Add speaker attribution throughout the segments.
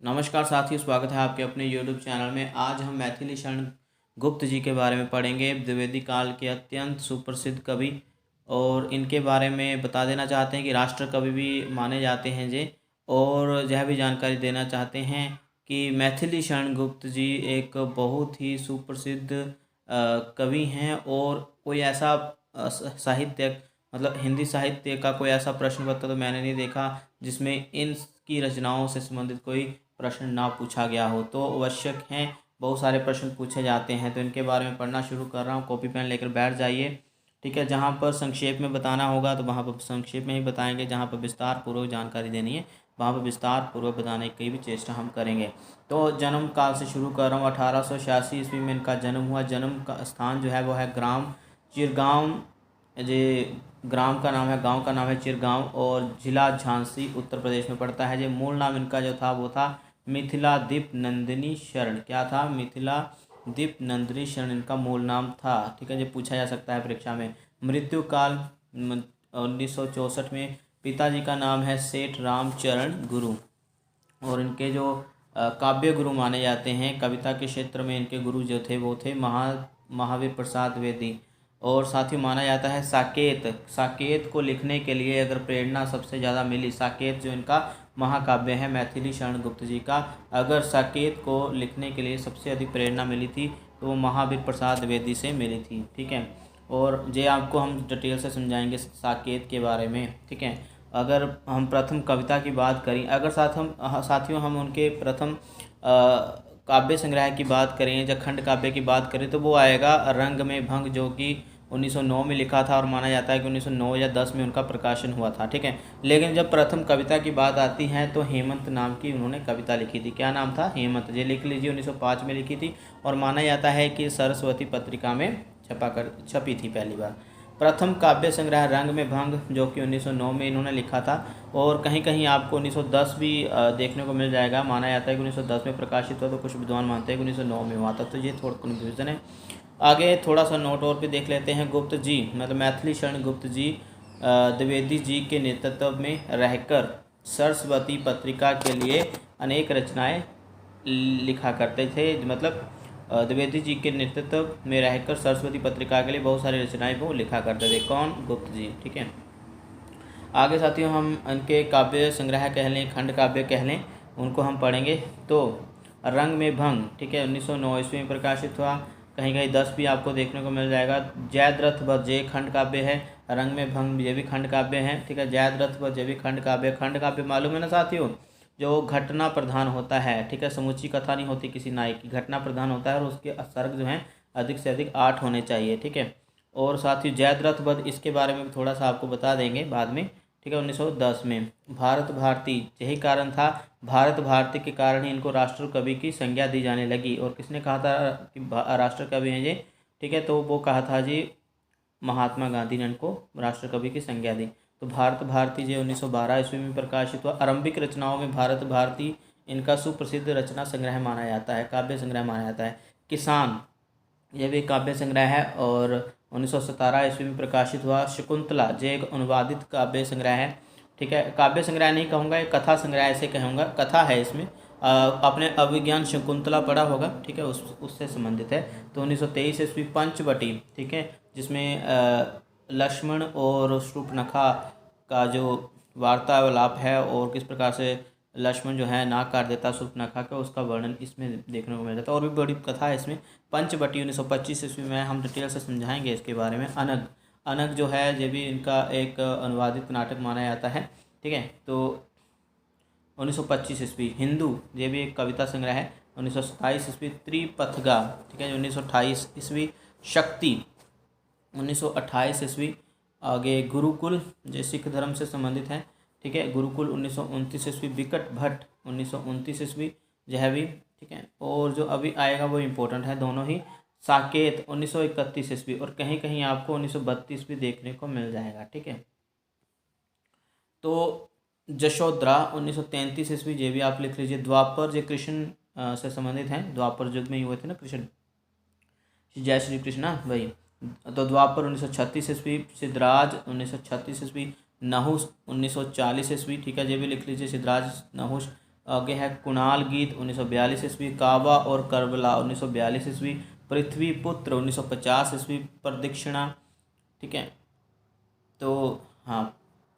Speaker 1: नमस्कार साथियों, स्वागत है आपके अपने YouTube चैनल में। आज हम मैथिली शरण गुप्त जी के बारे में पढ़ेंगे। द्विवेदी काल के अत्यंत सुप्रसिद्ध कवि, और इनके बारे में बता देना चाहते हैं कि राष्ट्र कवि भी माने जाते हैं जे। और यह भी जानकारी देना चाहते हैं कि मैथिली शरण गुप्त जी एक बहुत ही सुप्रसिद्ध कवि हैं। और कोई ऐसा साहित्य मतलब हिंदी साहित्य का कोई ऐसा प्रश्न पत्र तो मैंने नहीं देखा जिसमें इनकी रचनाओं से संबंधित कोई प्रश्न ना पूछा गया हो। तो आवश्यक हैं, बहुत सारे प्रश्न पूछे जाते हैं, तो इनके बारे में पढ़ना शुरू कर रहा हूँ। कॉपी पेन लेकर बैठ जाइए, ठीक है। जहाँ पर संक्षेप में बताना होगा तो वहाँ पर संक्षेप में ही बताएंगे, जहाँ पर विस्तार पूर्वक जानकारी देनी है वहाँ पर विस्तार पूर्वक बताने की भी चेष्टा हम करेंगे। तो जन्म काल से शुरू कर रहा हूँ। 1886 ईस्वी में इनका जन्म हुआ। जन्म का स्थान जो है वो है ग्राम चिरगांव। जे ग्राम का नाम है, गांव का नाम है चिरगांव, और जिला झांसी उत्तर प्रदेश में पड़ता है। जो मूल नाम इनका जो था वो था मिथिला दीप नंदिनी शरण। क्या था? मिथिला दीप नंदिनी शरण इनका मूल नाम था, ठीक है। जो पूछा जा सकता है परीक्षा में। मृत्यु काल 1964 में। पिताजी का नाम है सेठ रामचरण गुरु, और इनके जो काव्य गुरु माने जाते हैं, कविता के क्षेत्र में इनके गुरु जो थे वो थे महावीर प्रसाद द्विवेदी। और साथ ही माना जाता है साकेत को लिखने के लिए अगर प्रेरणा सबसे ज़्यादा मिली, साकेत जो इनका महाकाव्य है मैथिली शरण गुप्त जी का, अगर साकेत को लिखने के लिए सबसे अधिक प्रेरणा मिली थी तो वो महावीर प्रसाद द्विवेदी से मिली थी, ठीक है। और ये आपको हम डिटेल से समझाएंगे साकेत के बारे में, ठीक है। अगर हम प्रथम कविता की बात करें, अगर साथियों हम उनके प्रथम काव्य संग्रह की बात करें, जब खंड काव्य की बात करें तो वो आएगा रंग में भंग, जो कि 1909 में लिखा था, और माना जाता है कि 1909 या 10 में उनका प्रकाशन हुआ था, ठीक है। लेकिन जब प्रथम कविता की बात आती है तो हेमंत नाम की उन्होंने कविता लिखी थी। क्या नाम था? हेमंत। ये लिख लीजिए, 1905 में लिखी थी, और माना जाता है कि सरस्वती पत्रिका में छपी थी पहली बार। प्रथम काव्य संग्रह रंग में भंग, जो कि 1909 में इन्होंने लिखा था, और कहीं कहीं आपको 1910 भी देखने को मिल जाएगा। माना जाता है कि 1910 में प्रकाशित हुआ, तो कुछ विद्वान मानते हैं कि 1909 में हुआ था, तो ये थोड़ा कन्फ्यूज़न है। आगे थोड़ा सा नोट और भी देख लेते हैं। गुप्त जी मतलब मैथिली शरण गुप्त जी द्विवेदी जी के नेतृत्व में रहकर सरस्वती पत्रिका के लिए अनेक रचनाएं लिखा करते थे। मतलब द्विवेदी जी के नेतृत्व में रहकर सरस्वती पत्रिका के लिए बहुत सारी रचनाएं वो लिखा करते थे। कौन? गुप्त जी, ठीक है। आगे साथियों हम उनके काव्य संग्रह कह लें, खंड काव्य कह लें, उनको हम पढ़ेंगे। तो रंग में भंग, ठीक है, 1909 ईस्वी में प्रकाशित हुआ। कहीं कहीं 10 भी आपको देखने को मिल जाएगा। जयद्रथ वध ये खंड काव्य है, रंग में भंग ये भी खंड काव्य है, ठीक है। जयद्रथ वध ये भी खंड काव्य। खंड काव्य मालूम है ना साथियों, जो घटना प्रधान होता है, ठीक है। समूची कथा नहीं होती किसी नायक की, घटना प्रधान होता है, और उसके सर्ग जो हैं अधिक से अधिक 8 होने चाहिए, ठीक है। और साथ ही जयद्रथ वध इसके बारे में थोड़ा सा आपको बता देंगे बाद में, ठीक है। 1910 में भारत भारती, यही कारण था, भारत भारती के कारण ही इनको राष्ट्र कवि की संज्ञा दी जाने लगी। और किसने कहा था कि राष्ट्र कवि हैं ये, ठीक है? तो वो कहा था जी महात्मा गांधी ने इनको राष्ट्र कवि की संज्ञा दी। तो भारत भारती जी 1912 ईस्वी में प्रकाशित हुआ। आरंभिक रचनाओं में भारत भारती इनका सुप्रसिद्ध रचना संग्रह माना जाता है, काव्य संग्रह माना जाता है। किसान यह भी काव्य संग्रह है, और 1917 ईस्वी में प्रकाशित हुआ। शकुंतला जो एक अनुवादित काव्य संग्रह है, ठीक है। काव्य संग्रह नहीं कहूँगा, एक कथा संग्रह ऐसे कहूँगा, कथा है इसमें। आपने अभिज्ञान शकुंतला पढ़ा होगा, ठीक है, उससे संबंधित है। तो 1923 ईस्वी पंचवटी, ठीक है, जिसमें लक्ष्मण और शूर्पणखा का जो वार्तालाप है, और किस प्रकार से लक्ष्मण जो है नाक काट देता शूर्पणखा का, उसका वर्णन इसमें देखने को मिल जाता है। और भी बड़ी कथा है इसमें। पंचवटी 1925 ईस्वी में हम डिटेल से समझाएंगे इसके बारे में। अनग जो है ये भी इनका एक अनुवादित नाटक माना जाता है, ठीक है। तो 1925 ईस्वी हिंदू ये भी एक कविता संग्रह है। 1927 ईस्वी त्रिपथगा, ठीक है। 1928 ईस्वी शक्ति, 1928 ईस्वी। आगे गुरुकुल जो सिख धर्म से संबंधित है, ठीक है, गुरुकुल 1929 ईस्वी। विकट भट्ट 1929 ईस्वी यह भी, ठीक है। और जो अभी आएगा वो इम्पोर्टेंट है दोनों ही। साकेत 1931 ईस्वी, और कहीं कहीं आपको 1932 भी देखने को मिल जाएगा, ठीक है। तो जशोधरा 1933 ईस्वी, ये भी आप लिख लीजिए। द्वापर जो कृष्ण से संबंधित हैं, द्वापर युग में ही हुए थे ना कृष्ण, जय श्री कृष्णा भाई। तो द्वापर 1936 ईस्वी। सिद्धराज 1936 ईस्वी। नहुस 1940 ईस्वी, ठीक है, ये भी लिख लीजिए। सिद्धराज नहुस आगे है कुणाल गीत 1942 ईस्वी, काबा और करबला 1942 ईस्वी, पृथ्वी पुत्र 1950 ईस्वी, प्रदक्षिणा, ठीक है। तो हाँ,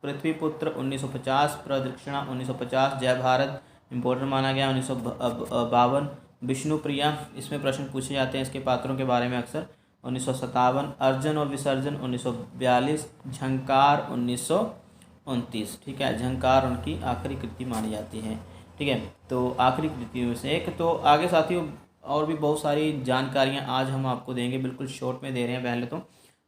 Speaker 1: पृथ्वी पुत्र 1950, प्रदक्षिणा 1950, जय भारत इम्पोर्टेंट माना गया 1952, विष्णुप्रिया, इसमें प्रश्न पूछे जाते हैं इसके पात्रों के बारे में अक्सर, 1957, अर्जन और विसर्जन 1942, झंकार 1929, ठीक है। झंकार उनकी आखिरी कृति मानी जाती है, ठीक है। तो आखिरी कृतियों में से एक। तो आगे साथियों और भी बहुत सारी जानकारियाँ आज हम आपको देंगे, बिल्कुल शॉर्ट में दे रहे हैं। पहले तो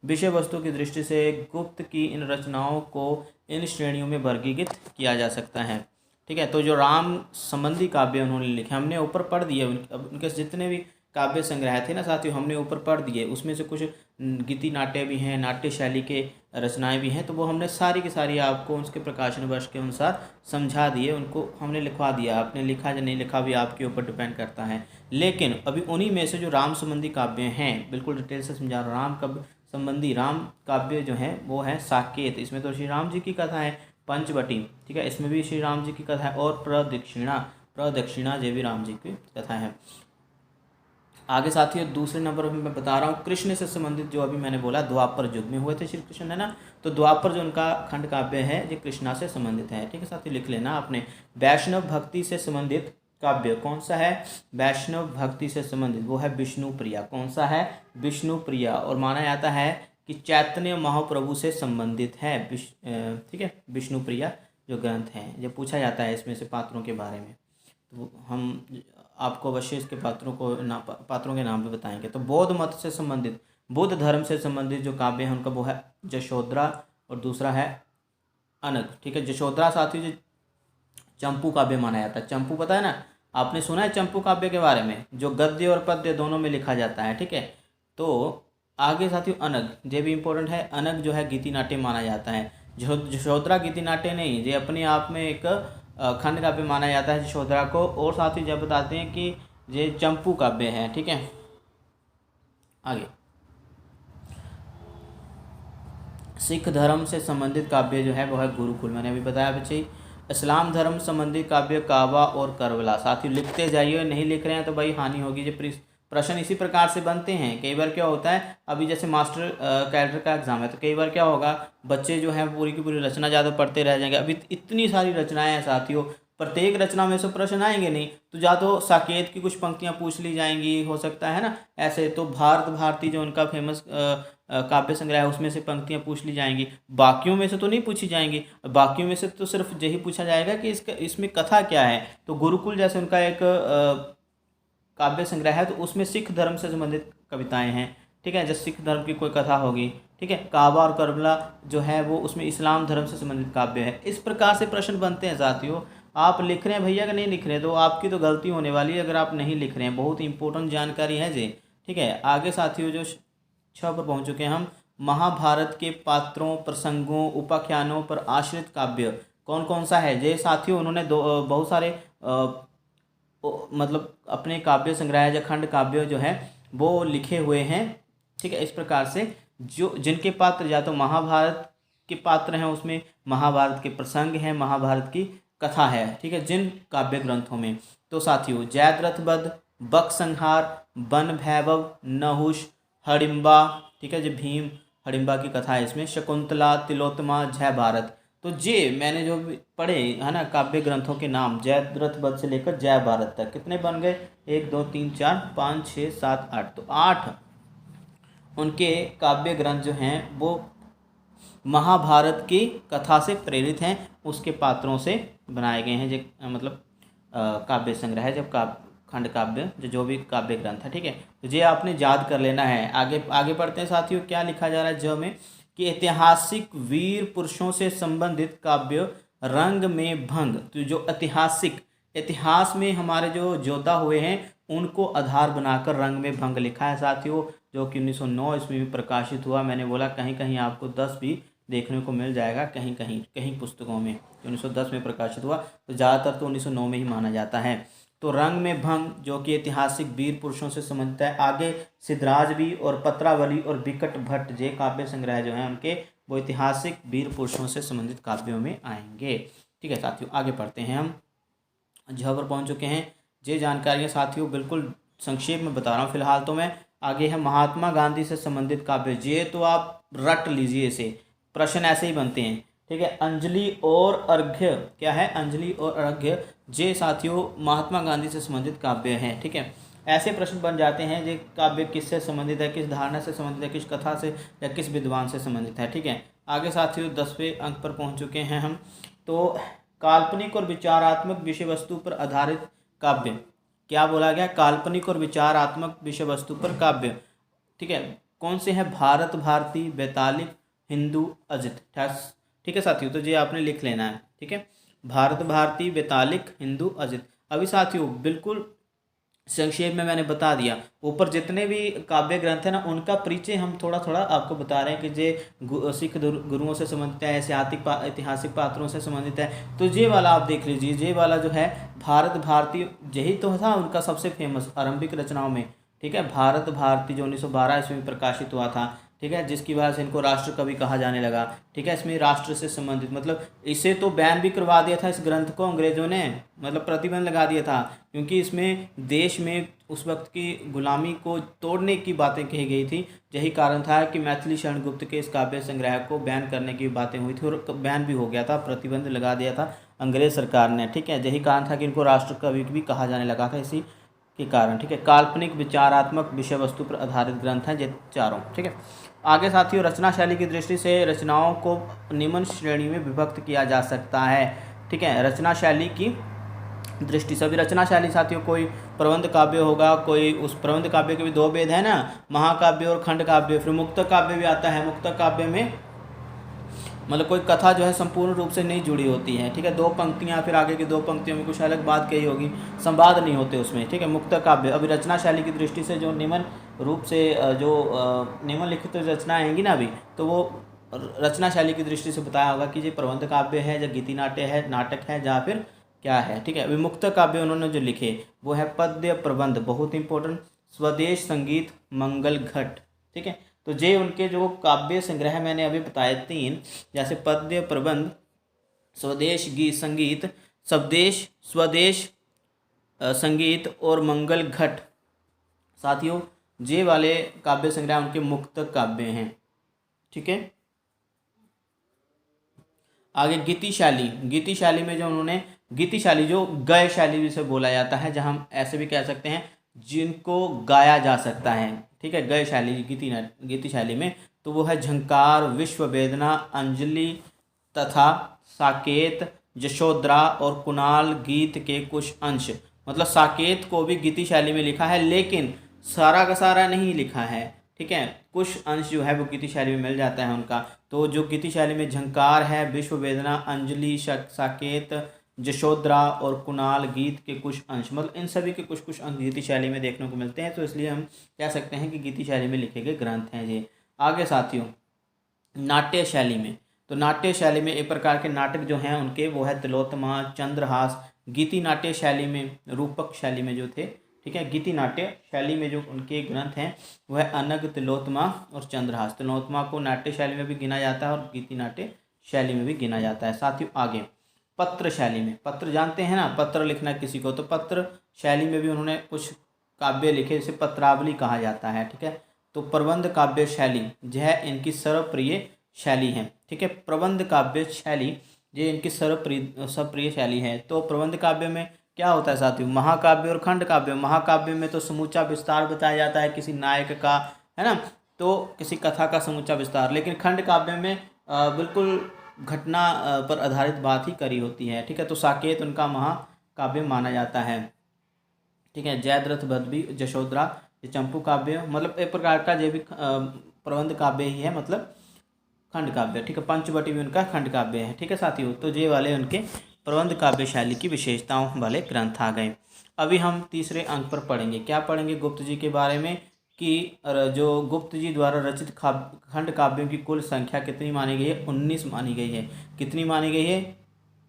Speaker 1: विषय वस्तु की दृष्टि से गुप्त की इन रचनाओं को इन श्रेणियों में वर्गीकृत किया जा सकता है, ठीक है। तो जो राम संबंधी काव्य उन्होंने लिखे, हमने ऊपर पढ़ दिए उनके जितने भी काव्य संग्रह थे ना साथियों, हमने ऊपर पढ़ दिए। उसमें से कुछ गीति नाट्य भी हैं, नाट्य शैली के रचनाएं भी हैं, तो वो हमने सारी की सारी आपको उसके प्रकाशन वर्ष के अनुसार समझा दिए, उनको हमने लिखवा दिया। आपने लिखा या नहीं लिखा भी आपके ऊपर डिपेंड करता है। लेकिन अभी उन्हीं में से जो राम संबंधी काव्य हैं, बिल्कुल डिटेल से समझा रहा हूँ, राम काव्य संबंधी राम काव्य जो है वो है साकेत, इसमें तो श्री राम जी की कथा है। पंचवटी, ठीक है, इसमें भी श्री राम जी की कथा है। और प्रदक्षिणा ये भी राम जी की कथा है। आगे साथियों दूसरे नंबर पर मैं बता रहा हूँ कृष्ण से संबंधित, जो अभी मैंने बोला द्वापर युग में हुए थे श्री कृष्ण, है ना। तो द्वापर जो उनका खंड काव्य है ये कृष्णा से संबंधित है, ठीक है साथियों, लिख लेना आपने। वैष्णव भक्ति से संबंधित काव्य कौन सा है? वैष्णव भक्ति से संबंधित वो है विष्णुप्रिया। कौन सा है? विष्णुप्रिया। और माना जाता है कि चैतन्य महाप्रभु से संबंधित है, ठीक है, विष्णुप्रिया जो ग्रंथ है। जब पूछा जाता है इसमें से पात्रों के बारे में, तो हम आपको अवश्य इसके पात्रों के नाम भी बताएंगे। तो बौद्ध मत से संबंधित, बुद्ध धर्म से संबंधित जो काव्य है उनका वो है यशोधरा और दूसरा है अनग, ठीक है। यशोधरा साथियों जो चंपू काव्य माना जाता है। चंपू पता है ना, आपने सुना है चंपू काव्य के बारे में, जो गद्य और पद्य दोनों में लिखा जाता है, ठीक है। तो आगे साथियों अनग, ये भी इंपॉर्टेंट है। अनग जो है गीति नाट्य माना जाता है। यशोधरा गीति नाट्य नहीं, ये अपने आप में एक खंड काव्य माना जाता है यशोधरा को। और साथ ही जब बताते हैं कि ये चंपू काव्य है, ठीक है। आगे सिख धर्म से संबंधित काव्य जो है वो है गुरुकुल, मैंने अभी बताया बच्चे। इस्लाम धर्म संबंधी काव्य काबा और करबला। साथियों लिखते जाइए, नहीं लिख रहे हैं तो भाई हानि होगी। जो प्रश्न इसी प्रकार से बनते हैं। कई बार क्या होता है, अभी जैसे मास्टर कैडर का एग्जाम है, तो कई बार क्या होगा, बच्चे जो है पूरी की पूरी रचना ज़्यादा पढ़ते रह जाएंगे। अभी इतनी सारी रचनाएं हैं साथियों, प्रत्येक रचना में से प्रश्न आएंगे नहीं, तो या तो साकेत की कुछ पंक्तियां पूछ ली जाएंगी, हो सकता है ना ऐसे। तो भारत भारती जो उनका फेमस काव्य संग्रह है उसमें से पंक्तियां पूछ ली जाएंगी, बाकियों में से तो नहीं पूछी जाएंगी। बाकियों में से तो सिर्फ यही पूछा जाएगा कि इसमें कथा क्या है। तो गुरुकुल जैसे उनका एक काव्य संग्रह है, तो उसमें सिख धर्म से संबंधित कविताएं हैं, ठीक है। जैसे सिख धर्म की कोई कथा होगी, ठीक है। काबा और करबला जो है वो उसमें इस्लाम धर्म से संबंधित काव्य है। इस प्रकार से प्रश्न बनते हैं साथियों। आप लिख रहे हैं भैया कि नहीं लिख रहे हैं, तो आपकी तो गलती होने वाली है अगर आप नहीं लिख रहे हैं। बहुत इंपॉर्टेंट जानकारी है जी, ठीक है। आगे साथियों जो 6 पर पहुंच चुके हैं हम। महाभारत के पात्रों, प्रसंगों, उपाख्यानों पर आश्रित काव्य कौन कौन सा है? ये साथियों उन्होंने बहुत सारे मतलब अपने काव्य संग्रह या खंड काव्य जो है वो लिखे हुए हैं, ठीक है। इस प्रकार से जो जिनके पात्र या तो महाभारत के पात्र हैं, उसमें महाभारत के प्रसंग हैं, महाभारत की कथा है, ठीक है, जिन काव्य ग्रंथों में। तो साथियों जयद्रथ वध, बक संहार, वन भैभव, नहुष, हडिम्बा, ठीक है, जो भीम हडिम्बा की कथा है इसमें, शकुंतला, तिलोत्तमा, जय भारत। तो ये मैंने जो पढ़े है ना काव्य ग्रंथों के नाम, जयद्रथ वध से लेकर जय भारत तक, कितने बन गए? 1 2 3 4 5 6 7 8। तो 8 उनके काव्य ग्रंथ जो हैं वो महाभारत की कथा से प्रेरित हैं, उसके पात्रों से बनाए गए हैं। जो मतलब काव्य संग्रह है, जब खंड काव्य जो भी काव्य ग्रंथ है, ठीक है। तो ये आपने याद कर लेना है। आगे पढ़ते हैं साथियों, क्या लिखा जा रहा है जो में कि ऐतिहासिक वीर पुरुषों से संबंधित काव्य रंग में भंग। तो जो इतिहास में हमारे जो योद्धा हुए हैं उनको आधार बनाकर रंग में भंग लिखा है साथियों, जो कि 1909 ईस्वी में प्रकाशित हुआ। मैंने बोला कहीं कहीं आपको 10 भी देखने को मिल जाएगा, कहीं पुस्तकों में 1910 में प्रकाशित हुआ, तो ज़्यादातर तो 1909 में ही माना जाता है। तो रंग में भंग जो कि ऐतिहासिक वीर पुरुषों से संबंधित है। आगे सिद्धराजवी और पत्रावली और बिकट भट्ट जे काव्य संग्रह जो हैं उनके, वो ऐतिहासिक वीर पुरुषों से संबंधित काव्यों में आएंगे, ठीक है साथियों। आगे पढ़ते हैं हम। जहाँ पर पहुँच चुके हैं। ये जानकारियाँ साथियों बिल्कुल संक्षेप में बता रहा हूँ फिलहाल तो मैं। आगे है महात्मा गांधी से संबंधित काव्य, ये तो आप रट लीजिए, इसे प्रश्न ऐसे ही बनते हैं। ठीक है, अंजलि और अर्घ्य, क्या है, अंजलि और अर्घ्य, ये साथियों महात्मा गांधी से संबंधित काव्य हैं। ठीक है, ऐसे प्रश्न बन जाते हैं ये काव्य किससे संबंधित है, किस धारणा से संबंधित है, किस कथा से या किस विद्वान से संबंधित है। ठीक है, आगे साथियों 10वें अंक पर पहुंच चुके हैं हम। तो काल्पनिक और विचारात्मक विषय वस्तु पर आधारित काव्य, क्या बोला गया, काल्पनिक और विचारात्मक विषय वस्तु पर काव्य। ठीक है, कौन से हैं, भारत भारती, बैतालिक, हिंदू, अजित। ठीक है साथियों, तो ये आपने लिख लेना है। ठीक है, भारत भारती, बैतालिक, हिंदू, अजित। अभी साथियों बिल्कुल संक्षेप में मैंने बता दिया, ऊपर जितने भी काव्य ग्रंथ है ना उनका परिचय हम थोड़ा थोड़ा आपको बता रहे हैं कि ये सिख गुरुओं से संबंधित है, ऐतिहासिक पात्रों से संबंधित है। तो ये वाला आप देख लीजिए, ये वाला जो है भारत भारती, यही तो था उनका सबसे फेमस आरंभिक रचनाओं में। ठीक है, भारत भारती जो 1912 ईस्वी में प्रकाशित हुआ था। ठीक है, जिसकी वजह से इनको राष्ट्र कवि कहा जाने लगा। ठीक है, इसमें राष्ट्र से संबंधित मतलब इसे तो बैन भी करवा दिया था इस ग्रंथ को अंग्रेजों ने, मतलब प्रतिबंध लगा दिया था, क्योंकि इसमें देश में उस वक्त की गुलामी को तोड़ने की बातें कही गई थी। यही कारण था कि मैथिली शरण गुप्त के इस काव्य संग्रह को बैन करने की बातें हुई थी और बैन भी हो गया था, प्रतिबंध लगा दिया था अंग्रेज सरकार ने। ठीक है, यही कारण था कि इनको राष्ट्र कवि भी कहा जाने लगा था इसी के कारण। ठीक है, काल्पनिक विचारात्मक विषय वस्तु पर आधारित ग्रंथ हैं ये चारों। ठीक है, आगे साथियों रचना शैली की दृष्टि से रचनाओं को निम्न श्रेणी में विभक्त किया जा सकता है। ठीक है, रचना शैली की दृष्टि से, अभी रचना शैली साथियों कोई प्रबंध काव्य होगा, कोई उस प्रबंध काव्य के भी दो भेद है ना, महाकाव्य और खंड काव्य। फिर मुक्तक काव्य भी आता है, मुक्तक काव्य में मतलब कोई कथा जो है संपूर्ण रूप से नहीं जुड़ी होती है। ठीक है, दो पंक्तियाँ, फिर आगे की दो पंक्तियों में कुछ अलग बात कही होगी, संवाद नहीं होते उसमें। ठीक है, मुक्तक काव्य। अभी रचना शैली की दृष्टि से जो निम्न रूप से निम्नलिखित रचनाएं आएंगी ना अभी, तो वो रचना शैली की दृष्टि से बताया होगा कि ये प्रबंध काव्य है या गीति नाट्य है, नाटक है, या फिर क्या है। ठीक है, अभी मुक्तक काव्य उन्होंने जो लिखे वो है पद्य प्रबंध, बहुत इंपॉर्टेंट, स्वदेश संगीत, मंगल घट। ठीक है, तो ये उनके जो काव्य संग्रह मैंने अभी बताए तीन, जैसे पद्य प्रबंध, स्वदेश गीत संगीत, स्वदेश संगीत और मंगल घट, साथियों ये वाले काव्य संग्रह उनके मुक्तक काव्य हैं। ठीक है, आगे गीति शैली, गीति शैली में जो उन्होंने, गीति शैली जो गय शैली भी से बोला जाता है, जहाँ हम ऐसे भी कह सकते हैं जिनको गाया जा सकता है। ठीक है, गय शैली गीति शैली में तो वो है झंकार, विश्व वेदना, अंजलि तथा साकेत, यशोधरा और कुणाल गीत के कुछ अंश। मतलब साकेत को भी गीति शैली में लिखा है, लेकिन सारा का सारा नहीं लिखा है। ठीक है, कुछ अंश जो है वो गीति शैली में मिल जाता है उनका। तो जो गीति शैली में झंकार है, विश्व वेदना, अंजलि, साकेत, यशोधरा और कुणाल गीत के कुछ अंश, मतलब इन सभी के कुछ कुछ अंश गीति शैली में देखने को मिलते हैं। तो इसलिए हम कह सकते हैं कि गीति शैली में लिखे गए ग्रंथ हैं ये। आगे साथियों नाट्य शैली में, तो नाट्य शैली में एक प्रकार के नाटक जो हैं उनके वो है तिलोत्तमा, चंद्रहास। गीति नाट्य शैली में, रूपक शैली में जो थे, ठीक है, गीति नाट्य शैली में जो उनके ग्रंथ हैं वो है अनग, तिलोत्तमा और चंद्रहास। तिलोत्तमा को नाट्य शैली में भी गिना जाता है और गीति नाट्य शैली में भी गिना जाता है। साथियों आगे पत्र शैली में, पत्र जानते हैं ना, पत्र लिखना किसी को, तो पत्र शैली में भी उन्होंने कुछ काव्य लिखे, जिसे पत्रावली कहा जाता है। ठीक है, तो प्रबंध काव्य शैली यह इनकी सर्वप्रिय शैली है। ठीक है, प्रबंध काव्य शैली ये इनकी सर्वप्रिय शैली है। तो प्रबंध काव्य में क्या होता है साथियों, महाकाव्य और खंड काव्य। महाकाव्य में तो समूचा विस्तार बताया जाता है किसी नायक का, है ना, तो किसी कथा का समूचा विस्तार। लेकिन खंड काव्य में बिल्कुल घटना पर आधारित बात ही करी होती है। ठीक है, तो साकेत उनका महाकाव्य माना जाता है। ठीक है, जयद्रथ बद्री, यशोधरा, ये चंपू काव्य, मतलब एक प्रकार का ये भी प्रबंध काव्य ही है, मतलब खंड काव्य। ठीक है, पंचवटी भी उनका खंड काव्य है। ठीक है साथियों, तो ये वाले उनके प्रबंध काव्य शैली की विशेषताओं वाले ग्रंथ आ गए। अभी हम तीसरे अंक पर पढ़ेंगे, क्या पढ़ेंगे, गुप्त जी के बारे में, कि जो गुप्त जी द्वारा रचित खंड काव्यों की कुल संख्या कितनी मानी गई है, 19 मानी गई है। कितनी मानी गई है,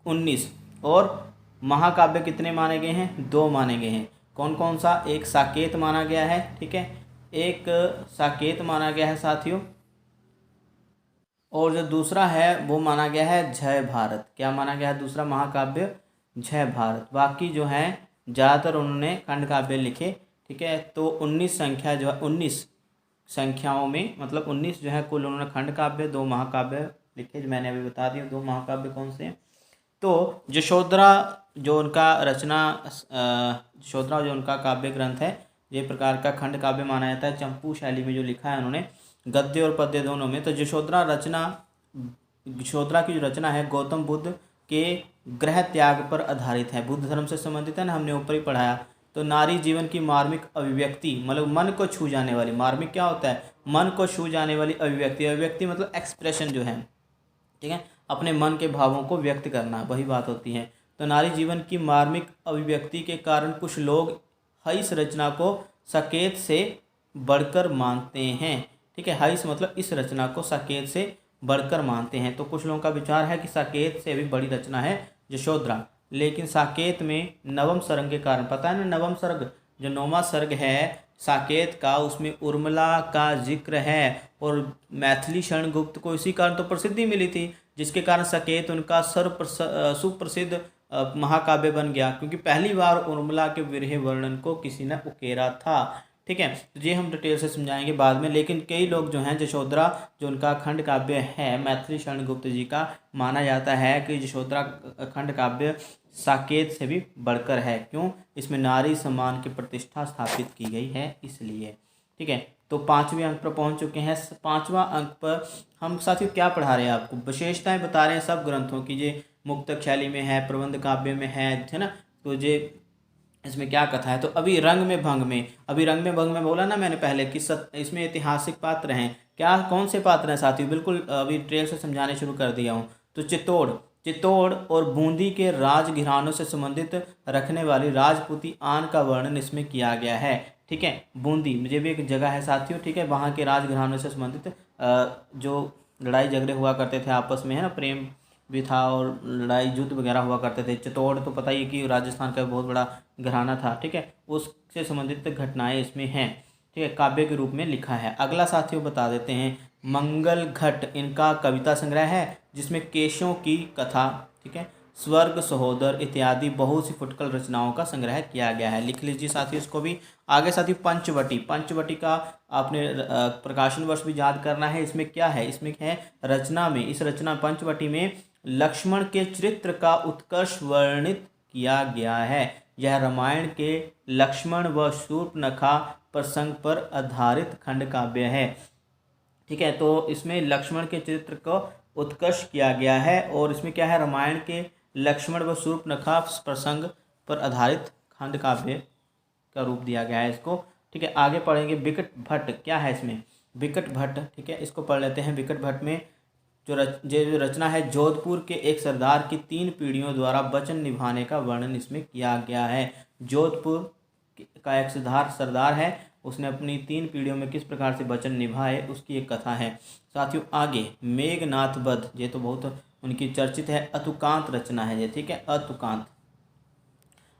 Speaker 1: 19। और महाकाव्य कितने माने गए हैं, 2 माने गए हैं। कौन कौन सा, एक साकेत माना गया है, ठीक है, एक साकेत माना गया है साथियों, और जो दूसरा है वो माना गया है जय भारत। क्या माना गया है दूसरा महाकाव्य, जय भारत। बाकी जो हैं ज़्यादातर उन्होंने खंड काव्य लिखे, ठीक है। तो 19 संख्या जो है 19 संख्याओं में, मतलब 19 जो है कुल उन्होंने खंड काव्य, 2 महाकाव्य लिखे, जो मैंने अभी बता दिया 2 महाकाव्य कौन से हैं। तो यशोधरा जो उनका रचना यशोधरा जो उनका काव्य ग्रंथ है, ये प्रकार का खंड काव्य माना जाता है। चंपू शैली में जो लिखा है उन्होंने, गद्य और पद्य दोनों में। तो यशोधरा की जो रचना है गौतम बुद्ध के गृह त्याग पर आधारित है। बुद्ध धर्म से संबंधित है ना, हमने ऊपर ही पढ़ाया। तो नारी जीवन की मार्मिक अभिव्यक्ति, मतलब मन को छू जाने वाली, मार्मिक क्या होता है, मन को छू जाने वाली अभिव्यक्ति। अभिव्यक्ति मतलब एक्सप्रेशन जो है, ठीक है, अपने मन के भावों को व्यक्त करना, वही बात होती है। तो नारी जीवन की मार्मिक अभिव्यक्ति के कारण कुछ लोग इस रचना को साकेत से बढ़कर मानते हैं, ठीक है। इस मतलब इस रचना को साकेत से बढ़कर मानते हैं। तो कुछ लोगों का विचार है कि साकेत से भी बड़ी रचना है यशोधरा, लेकिन साकेत में नवम सर्ग के कारण, पता है ना, नवम सर्ग जो 9वां सर्ग है साकेत का, उसमें उर्मिला का जिक्र है। और मैथिली शरण गुप्त को इसी कारण तो प्रसिद्धि मिली थी, जिसके कारण साकेत उनका सुप्रसिद्ध महाकाव्य बन गया, क्योंकि पहली बार उर्मिला के विरह वर्णन को किसी ने उकेरा था, ठीक है। तो ये हम डिटेल से समझाएंगे बाद में। लेकिन कई लोग जो हैं, यशोधरा जो उनका खंड काव्य है मैथिली शरण गुप्त जी का, माना जाता है कि यशोधरा खंड काव्य साकेत से भी बढ़कर है। क्यों? इसमें नारी सम्मान की प्रतिष्ठा स्थापित की गई है, इसलिए, ठीक है। तो 5वें अंक पर पहुंच चुके हैं। 5वां अंक पर हम साथियों क्या पढ़ा रहे हैं, आपको विशेषताएं बता रहे हैं सब ग्रंथों की। ये मुक्तक शैली में है, प्रबंध काव्य में है ना। तो ये इसमें क्या कथा है। तो अभी रंग में भंग में बोला ना मैंने पहले कि इसमें ऐतिहासिक पात्र हैं। क्या, कौन से पात्र हैं साथियों, बिल्कुल अभी ट्रेल से समझाने शुरू कर दिया हूँ। तो चित्तौड़ और बूंदी के राज घरानों से संबंधित रखने वाली राजपूती आन का वर्णन इसमें किया गया है, ठीक है। बूंदी मुझे भी एक जगह है साथियों, ठीक है। वहाँ के राज घरानों से संबंधित जो लड़ाई झगड़े हुआ करते थे आपस में, है ना, प्रेम भी था और लड़ाई युद्ध वगैरह हुआ करते थे। चित्तौड़ तो पता ही है कि राजस्थान का बहुत बड़ा घराना था, ठीक है। उससे संबंधित घटनाएं इसमें हैं, ठीक है, काव्य के रूप में लिखा है। अगला साथियों बता देते हैं, मंगल घट इनका कविता संग्रह है, जिसमें केशों की कथा, ठीक है, स्वर्ग सहोदर इत्यादि बहुत सी फुटकल रचनाओं का संग्रह किया गया है। लिख लीजिए साथियों इसको भी। आगे साथियों पंचवटी का आपने प्रकाशन वर्ष भी याद करना है। इसमें क्या है, इसमें है रचना में, इस रचना पंचवटी में लक्ष्मण के चरित्र का उत्कर्ष वर्णित किया गया है। यह रामायण के लक्ष्मण व शूर्पणखा प्रसंग पर आधारित खंड काव्य है, ठीक है। तो इसमें लक्ष्मण के चरित्र को उत्कर्ष किया गया है, और इसमें क्या है, रामायण के लक्ष्मण व शूर्पणखा प्रसंग पर आधारित खंड काव्य का रूप दिया गया है इसको, ठीक है। आगे पढ़ेंगे विकट भट्ट, क्या है इसमें, विकट भट्ट, ठीक है, इसको पढ़ लेते हैं। विकट भट्ट में जो रचना है, जोधपुर के एक सरदार की 3 पीढ़ियों द्वारा वचन निभाने का वर्णन इसमें किया गया है। जोधपुर का एक सरदार है, उसने अपनी 3 पीढ़ियों में किस प्रकार से वचन निभाए उसकी एक कथा है साथियों। आगे मेघनाथ वध, ये तो बहुत उनकी चर्चित है, अतुकांत रचना है ये, ठीक है, अतुकांत।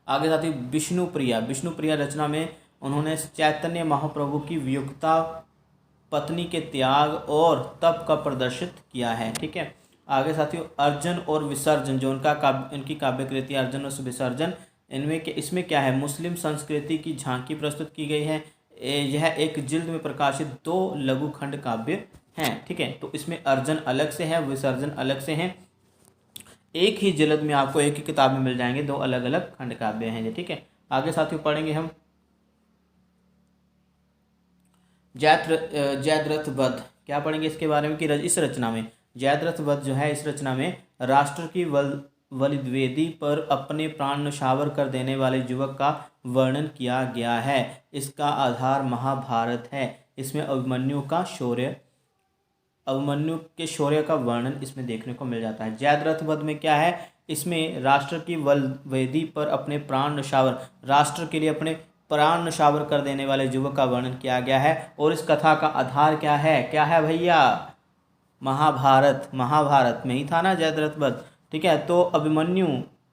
Speaker 1: आगे साथियों विष्णुप्रिया रचना में उन्होंने चैतन्य महाप्रभु की वियुक्ता पत्नी के त्याग और तप का प्रदर्शित किया है, ठीक है। आगे साथियों अर्जन और विसर्जन, जो उनकी काव्य कृति अर्जन और विसर्जन, इसमें क्या है, मुस्लिम संस्कृति की झांकी प्रस्तुत की गई है। यह एक जिल्द में प्रकाशित 2 लघु खंड काव्य हैं, ठीक है। तो इसमें अर्जन अलग से है, विसर्जन अलग से हैं। एक ही जिल्द में आपको एक ही किताब में मिल जाएंगे, 2 अलग अलग खंड काव्य हैं ये, ठीक है। आगे साथियों पढ़ेंगे हम जयद्रथ वध, क्या पढ़ेंगे इसके बारे में कि इस रचना में जयद्रथ वध जो है, इस रचना में राष्ट्र की बलिवेदी पर अपने प्राण न्यौछावर कर देने वाले युवक का वर्णन किया गया है। इसका आधार महाभारत है। इसमें अभिमन्यु के शौर्य का वर्णन इसमें देखने को मिल जाता है। जयद्रथ वध में क्या है, इसमें राष्ट्र की बलिवेदी पर अपने प्राण न्यौछावर, राष्ट्र के लिए अपने प्राण न्यौछावर कर देने वाले युवक का वर्णन किया गया है। और इस कथा का आधार क्या है भैया, महाभारत में ही था ना जयद्रथ वध, ठीक है। तो अभिमन्यु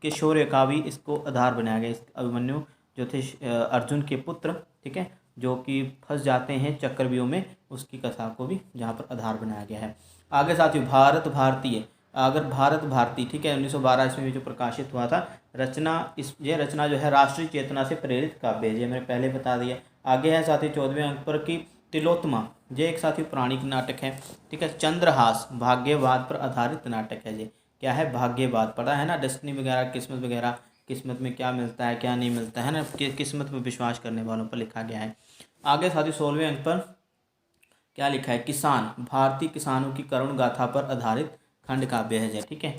Speaker 1: के शौर्य का भी इसको आधार बनाया गया। अभिमन्यु जो थे अर्जुन के पुत्र, ठीक है, जो कि फंस जाते हैं चक्रव्यूह में, उसकी कथा को भी जहाँ पर आधार बनाया गया है। आगे साथियों भारतीय अगर भारत भारती, ठीक है, 1912 ईस्वी में जो प्रकाशित हुआ था रचना, ये रचना जो है राष्ट्रीय चेतना से प्रेरित काव्य है, ये मैंने पहले बता दिया। आगे है साथी 14वें अंक पर कि तिलोत्तमा, ये एक साथी पौराणिक नाटक है, ठीक है। चंद्रहास भाग्यवाद पर आधारित नाटक है, ये क्या है, भाग्यवाद, पढ़ा है ना, डेस्टिनी वगैरह, किस्मत वगैरह, किस्मत में क्या मिलता है क्या नहीं मिलता है ना, किस्मत पर विश्वास करने वालों पर लिखा गया है। आगे साथी 16वें अंक पर क्या लिखा है, किसान, भारतीय किसानों की करुण गाथा पर आधारित खंड काव्य है ये, ठीक है।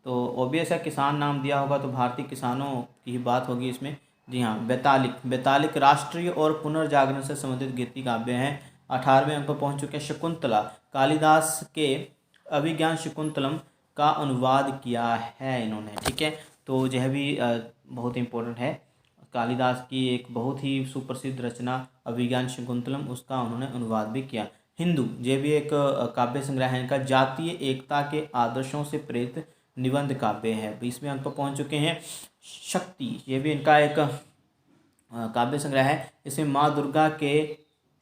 Speaker 1: तो ऑब्वियस है, किसान नाम दिया होगा तो भारतीय किसानों की ही बात होगी इसमें। जी हाँ, बेतालिक राष्ट्रीय और पुनर्जागरण से संबंधित गीति काव्य हैं। 18वें अंक पर पहुँच चुके हैं। शकुंतला, कालिदास के अभिज्ञान शकुंतलम का अनुवाद किया है इन्होंने, ठीक है। तो यह भी बहुत इम्पोर्टेंट है, कालिदास की एक बहुत ही सुप्रसिद्ध रचना अभिज्ञान शकुंतलम, उसका उन्होंने अनुवाद भी किया। हिंदू, ये भी एक काव्य संग्रह है इनका, जातीय एकता के आदर्शों से प्रेरित निबंध काव्य है। 20वें अंक पर पहुंच चुके हैं। शक्ति, ये भी इनका एक काव्य संग्रह है, इसमें माँ दुर्गा के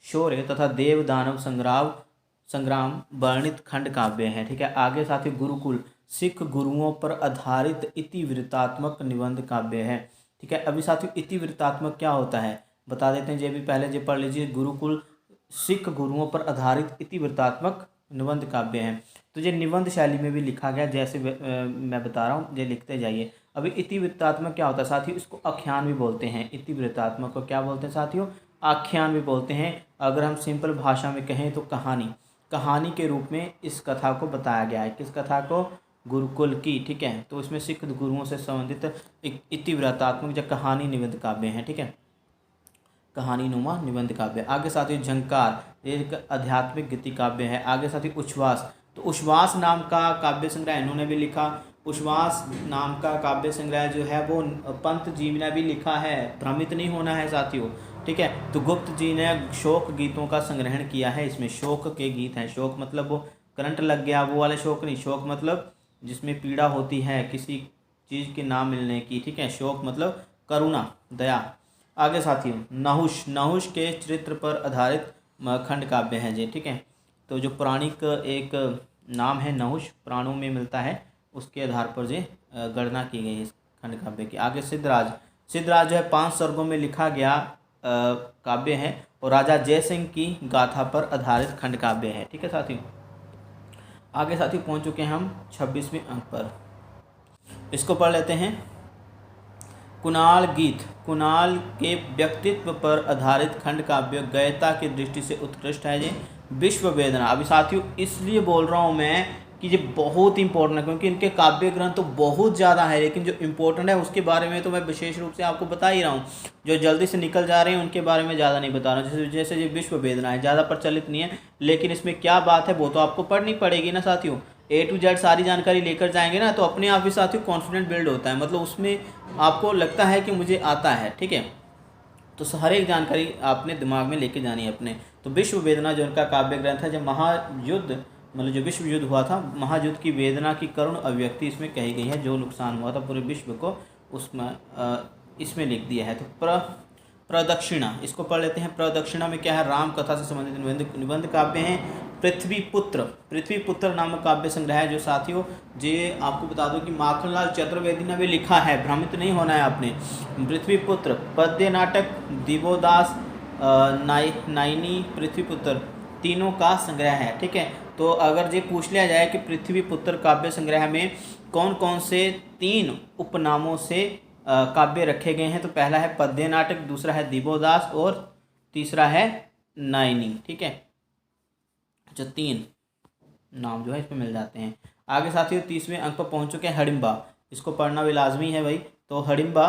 Speaker 1: शौर्य तथा देव दानव संग्राम वर्णित खंड काव्य है, ठीक है। आगे साथ ही गुरुकुल, सिख गुरुओं पर आधारित इतिवृत्तात्मक निबंध काव्य है, ठीक है। अभी साथियों इतिवृत्तात्मक क्या होता है बता देते हैं, ये भी पहले जो पढ़ लीजिए। गुरुकुल सिख गुरुओं पर आधारित इतिवृत्तात्मक निबंध काव्य है, तो ये निबंध शैली में भी लिखा गया, जैसे मैं बता रहा हूँ, ये लिखते जाइए। अभी इतिवृत्तात्मक क्या होता है साथियों, इसको आख्यान भी बोलते हैं। इतिवृत्तात्मक को क्या बोलते हैं साथियों, आख्यान भी बोलते हैं। अगर हम सिंपल भाषा में कहें तो कहानी के रूप में इस कथा को बताया गया है। किस कथा को, गुरुकुल की, ठीक है। तो इसमें सिख गुरुओं से संबंधित इतिवृत्तात्मक या कहानी निबंध काव्य हैं, ठीक है, कहानी नुमा निबंध काव्य। आगे साथी झंकार, ये एक आध्यात्मिक गीति काव्य है। आगे साथी उच्छ्वास, तो उच्छ्वास नाम का काव्य संग्रह इन्होंने भी लिखा। उच्छ्वास नाम का काव्य संग्रह जो है वो पंत जी ने भी लिखा है, भ्रमित नहीं होना है साथियों, ठीक है। तो गुप्त जी ने शोक गीतों का संग्रहण किया है, इसमें शोक के गीत हैं। शोक मतलब वो करंट लग गया वो वाले शोक नहीं, शोक मतलब जिसमें पीड़ा होती है किसी चीज़ के ना मिलने की, ठीक है। शोक मतलब करुणा, दया। आगे साथियों नहुष के चरित्र पर आधारित खंड काव्य है ये, ठीक है। तो जो पौराणिक एक नाम है नहुष, पुराणों में मिलता है, उसके आधार पर ये गणना की गई है इस खंड काव्य की। आगे सिद्धराज जो है 5 सर्गों में लिखा गया काव्य है और राजा जयसिंह की गाथा पर आधारित खंड काव्य है, ठीक है साथियों। आगे साथियों पहुंच चुके हैं हम 26वें अंक पर, इसको पढ़ लेते हैं। कुणाल गीत, कुणाल के व्यक्तित्व पर आधारित खंड काव्य गयता की दृष्टि से उत्कृष्ट है ये। विश्व वेदना, अभी साथियों इसलिए बोल रहा हूँ मैं कि ये बहुत इंपॉर्टेंट है, क्योंकि इनके काव्य ग्रंथ तो बहुत ज़्यादा है, लेकिन जो इंपॉर्टेंट है उसके बारे में तो मैं विशेष रूप से आपको बता ही रहा हूँ। जो जल्दी से निकल जा रहे हैं उनके बारे में ज़्यादा नहीं बता रहा हूँ। जैसे ये विश्व वेदना है, ज़्यादा प्रचलित नहीं है, लेकिन इसमें क्या बात है वो तो आपको पढ़नी पड़ेगी ना साथियों। A to Z सारी जानकारी लेकर जाएंगे ना तो अपने आप ही साथियों कॉन्फिडेंट बिल्ड होता है, मतलब उसमें आपको लगता है कि मुझे आता है, ठीक है। तो हर एक जानकारी आपने दिमाग में लेके जानी है अपने। तो विश्व वेदना जो उनका काव्य ग्रंथ है, जब महायुद्ध मतलब जो विश्व युद्ध हुआ था, महायुद्ध की वेदना की करुण अभिव्यक्ति इसमें कही गई है, जो नुकसान हुआ था पूरे विश्व को उसमें इसमें लिख दिया है। तो प्रदक्षिणा, इसको पढ़ लेते हैं। प्रदक्षिणा में क्या है, राम कथा से संबंधित निबंध काव्य हैं। पृथ्वी पुत्र नामक काव्य संग्रह है जो साथियों जे आपको बता दो कि माखनलाल चतुर्वेदी ने भी लिखा है, भ्रमित नहीं होना है आपने। पृथ्वी पुत्र पद्य नाटक, दिवोदास, नाइनी, पृथ्वी पुत्र तीनों का संग्रह है, ठीक है। तो अगर ये पूछ लिया जाए कि पृथ्वी पुत्र काव्य संग्रह में कौन कौन से 3 उपनामों से काव्य रखे गए हैं, तो पहला है पद्य नाटक, दूसरा है दिवोदास और तीसरा है नाइनी, ठीक है। जो 3 नाम जो है इसमें मिल जाते हैं। आगे साथियों 30वें अंक पर पहुंच चुके हैं। हडिम्बा, इसको पढ़ना भी लाजमी है भाई। तो हडिम्बा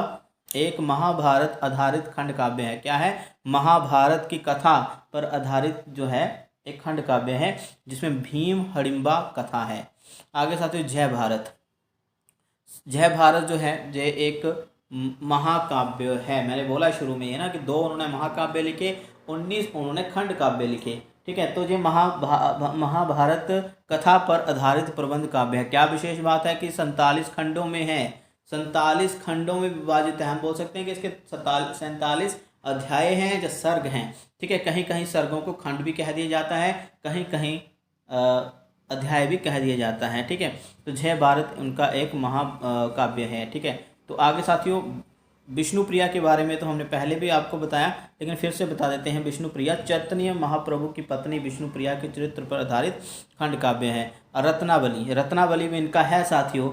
Speaker 1: एक महाभारत आधारित खंड काव्य है। क्या है, महाभारत की कथा पर आधारित जो है एक खंड काव्य है, जिसमें भीम हडिम्बा कथा है। आगे साथियों जय भारत जो है ये एक महाकाव्य है। मैंने बोला शुरू में ये ना कि 2 उन्होंने महाकाव्य लिखे, 19 उन्होंने खंड काव्य लिखे, ठीक है। तो ये महाभारत कथा पर आधारित प्रबंध काव्य है। क्या विशेष बात है कि 47 खंडों में है, 47 खंडों में विभाजित है। हम बोल सकते हैं कि इसके 47 अध्याय हैं या सर्ग हैं, ठीक है। कहीं कहीं सर्गों को खंड भी कह दिया जाता है, कहीं कहीं अध्याय भी कह दिया जाता है। ठीक है, तो जय भारत उनका एक महाकाव्य है। ठीक है, तो आगे साथियों विष्णुप्रिया के बारे में तो हमने पहले भी आपको बताया, लेकिन फिर से बता देते हैं। विष्णुप्रिया चैतन्य महाप्रभु की पत्नी विष्णुप्रिया के चरित्र पर आधारित खंड काव्य है। रत्नावली, रत्नावली में इनका है साथियों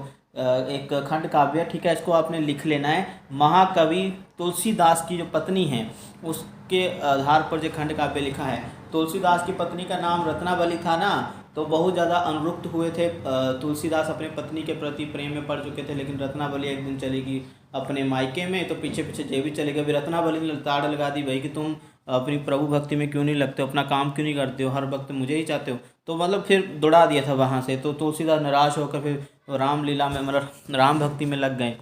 Speaker 1: एक खंड काव्य। ठीक है, इसको आपने लिख लेना है। महाकवि तुलसीदास की जो पत्नी है उसके आधार पर जो खंड काव्य लिखा है। तुलसीदास की पत्नी का नाम रत्नावली था ना, तो बहुत ज़्यादा अनुरुक्त हुए थे। तुलसीदास अपने पत्नी के प्रति प्रेम में पड़ चुके थे, लेकिन रत्नावली एक दिन चलेगी अपने मायके में, तो पीछे पीछे जय भी चले गए। अभी रत्नावली ने ताड़ लगा दी भाई कि तुम अपनी प्रभु भक्ति में क्यों नहीं लगते हो, अपना काम क्यों नहीं करते हो, हर वक्त मुझे ही चाहते हो। तो मतलब फिर दौड़ा दिया था वहाँ से। तो तुलसीदास निराश होकर फिर रामलीला में मतलब राम भक्ति में लग गए।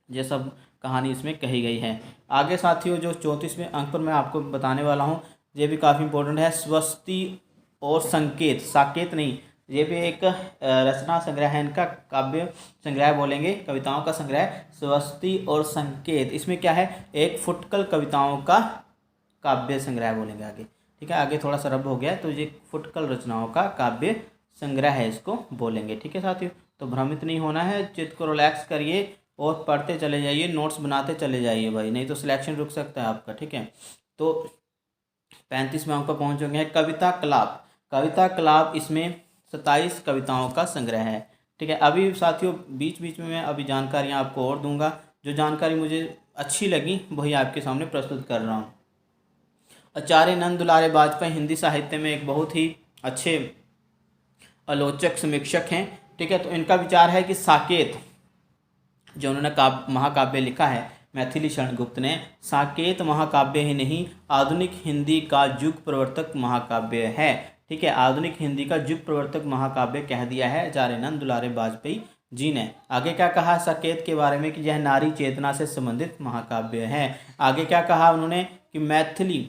Speaker 1: ये सब कहानी इसमें कही गई है। आगे साथियों जो 34वें अंक पर मैं आपको बताने वाला हूँ, ये भी काफ़ी इंपॉर्टेंट है। स्वस्ति और संकेत, साकेत नहीं, ये भी एक रचना संग्रह है इनका, काव्य संग्रह बोलेंगे, कविताओं का संग्रह स्वस्ति और संकेत। इसमें क्या है, एक फुटकल कविताओं का काव्य संग्रह बोलेंगे आगे। ठीक है, आगे थोड़ा सा रब हो गया, तो ये फुटकल रचनाओं का काव्य संग्रह है, इसको बोलेंगे। ठीक है साथियों, तो भ्रमित नहीं होना है, चित्त को रिलैक्स करिए और पढ़ते चले जाइए, नोट्स बनाते चले जाइए भाई, नहीं तो सिलेक्शन रुक सकता है आपका। ठीक है, तो 35वें अंक पर पहुँच चुके हैं। कविता कलाप, कविता कलाप इसमें 27 कविताओं का संग्रह है। ठीक है, अभी साथियों बीच बीच में मैं अभी जानकारियाँ आपको और दूंगा, जो जानकारी मुझे अच्छी लगी वही आपके सामने प्रस्तुत कर रहा हूँ। आचार्य नंद दुलारे वाजपेयी हिंदी साहित्य में एक बहुत ही अच्छे आलोचक समीक्षक हैं। ठीक है, तो इनका विचार है कि साकेत जो उन्होंने महाकाव्य लिखा है मैथिली शरण गुप्त ने, साकेत महाकाव्य ही नहीं आधुनिक हिंदी का युग प्रवर्तक महाकाव्य है। ठीक है, आधुनिक हिंदी का युग प्रवर्तक महाकाव्य कह दिया है आचार्य नंद दुलारे वाजपेयी जी ने। आगे क्या कहा साकेत के बारे में कि यह नारी चेतना से संबंधित महाकाव्य है। आगे क्या कहा उन्होंने कि मैथिली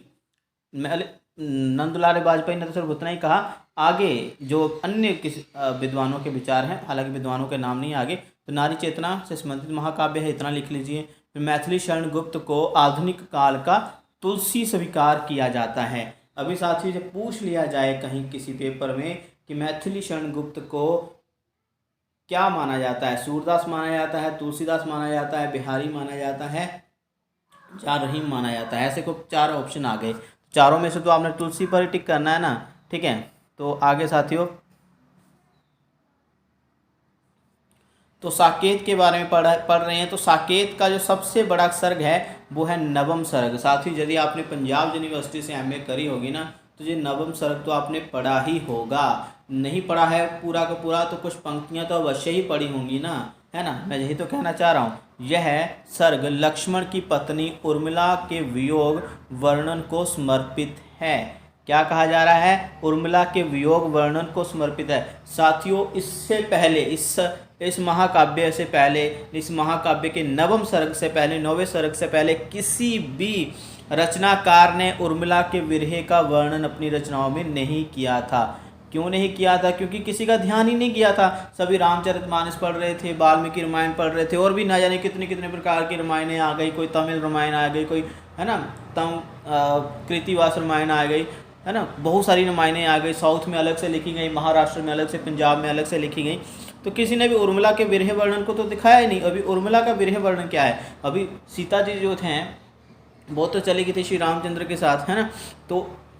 Speaker 1: नंद दुलारे वाजपेयी ने तो सिर्फ उतना ही कहा, आगे जो अन्य किसी विद्वानों के विचार हैं, हालांकि विद्वानों के नाम नहीं आगे, तो नारी चेतना से संबंधित महाकाव्य है, इतना लिख लीजिए। फिर मैथिली शरण गुप्त को आधुनिक काल का तुलसी स्वीकार किया जाता है। अभी साथियों जब पूछ लिया जाए कहीं किसी पेपर में कि मैथिली शरण गुप्त को क्या माना जाता है, सूरदास माना जाता है, तुलसीदास माना जाता है, बिहारी माना जाता है, या रहीम माना जाता है, ऐसे को 4 ऑप्शन आ गए। चारों में से तो आपने तुलसी पर ही टिक करना है ना। ठीक है, तो आगे साथियों तो साकेत के बारे में पढ़ रहे हैं। तो साकेत का जो सबसे बड़ा सर्ग है वो है नवम सर्ग। साथियों यदि आपने पंजाब यूनिवर्सिटी से एमए करी होगी ना, तो ये नवम सर्ग तो आपने पढ़ा ही होगा। नहीं पढ़ा है पूरा का पूरा तो कुछ पंक्तियां तो अवश्य ही पढ़ी होंगी ना, है ना, मैं यही तो कहना चाह रहा हूँ। यह सर्ग लक्ष्मण की पत्नी उर्मिला के वियोग वर्णन को समर्पित है। क्या कहा जा रहा है, उर्मिला के वियोग वर्णन को समर्पित है। साथियों इससे पहले इस महाकाव्य से पहले, इस महाकाव्य के नवम सर्ग से पहले, 9वें सर्ग से पहले किसी भी रचनाकार ने उर्मिला के विरह का वर्णन अपनी रचनाओं में नहीं किया था। क्यों नहीं किया था, क्योंकि किसी का ध्यान ही नहीं किया था। सभी रामचरितमानस पढ़ रहे थे, वाल्मीकि रामायण पढ़ रहे थे, और भी ना जाने कितने कितने प्रकार की रामायणें आ गई, कोई तमिल रामायण आ गई, कोई है ना कृतिवास रामायण आ गई, है ना, बहुत सारी रामायणें आ गई। साउथ में अलग से लिखी गई, महाराष्ट्र में अलग से, पंजाब में अलग से लिखी गई। तो किसी ने भी उर्मिला के विरह वर्णन को तो दिखाया ही नहीं। अभी उर्मिला का विरह वर्णन क्या है, अभी सीता जी जो थे वो तो चली गई थी श्री रामचंद्र के साथ, है ना, तो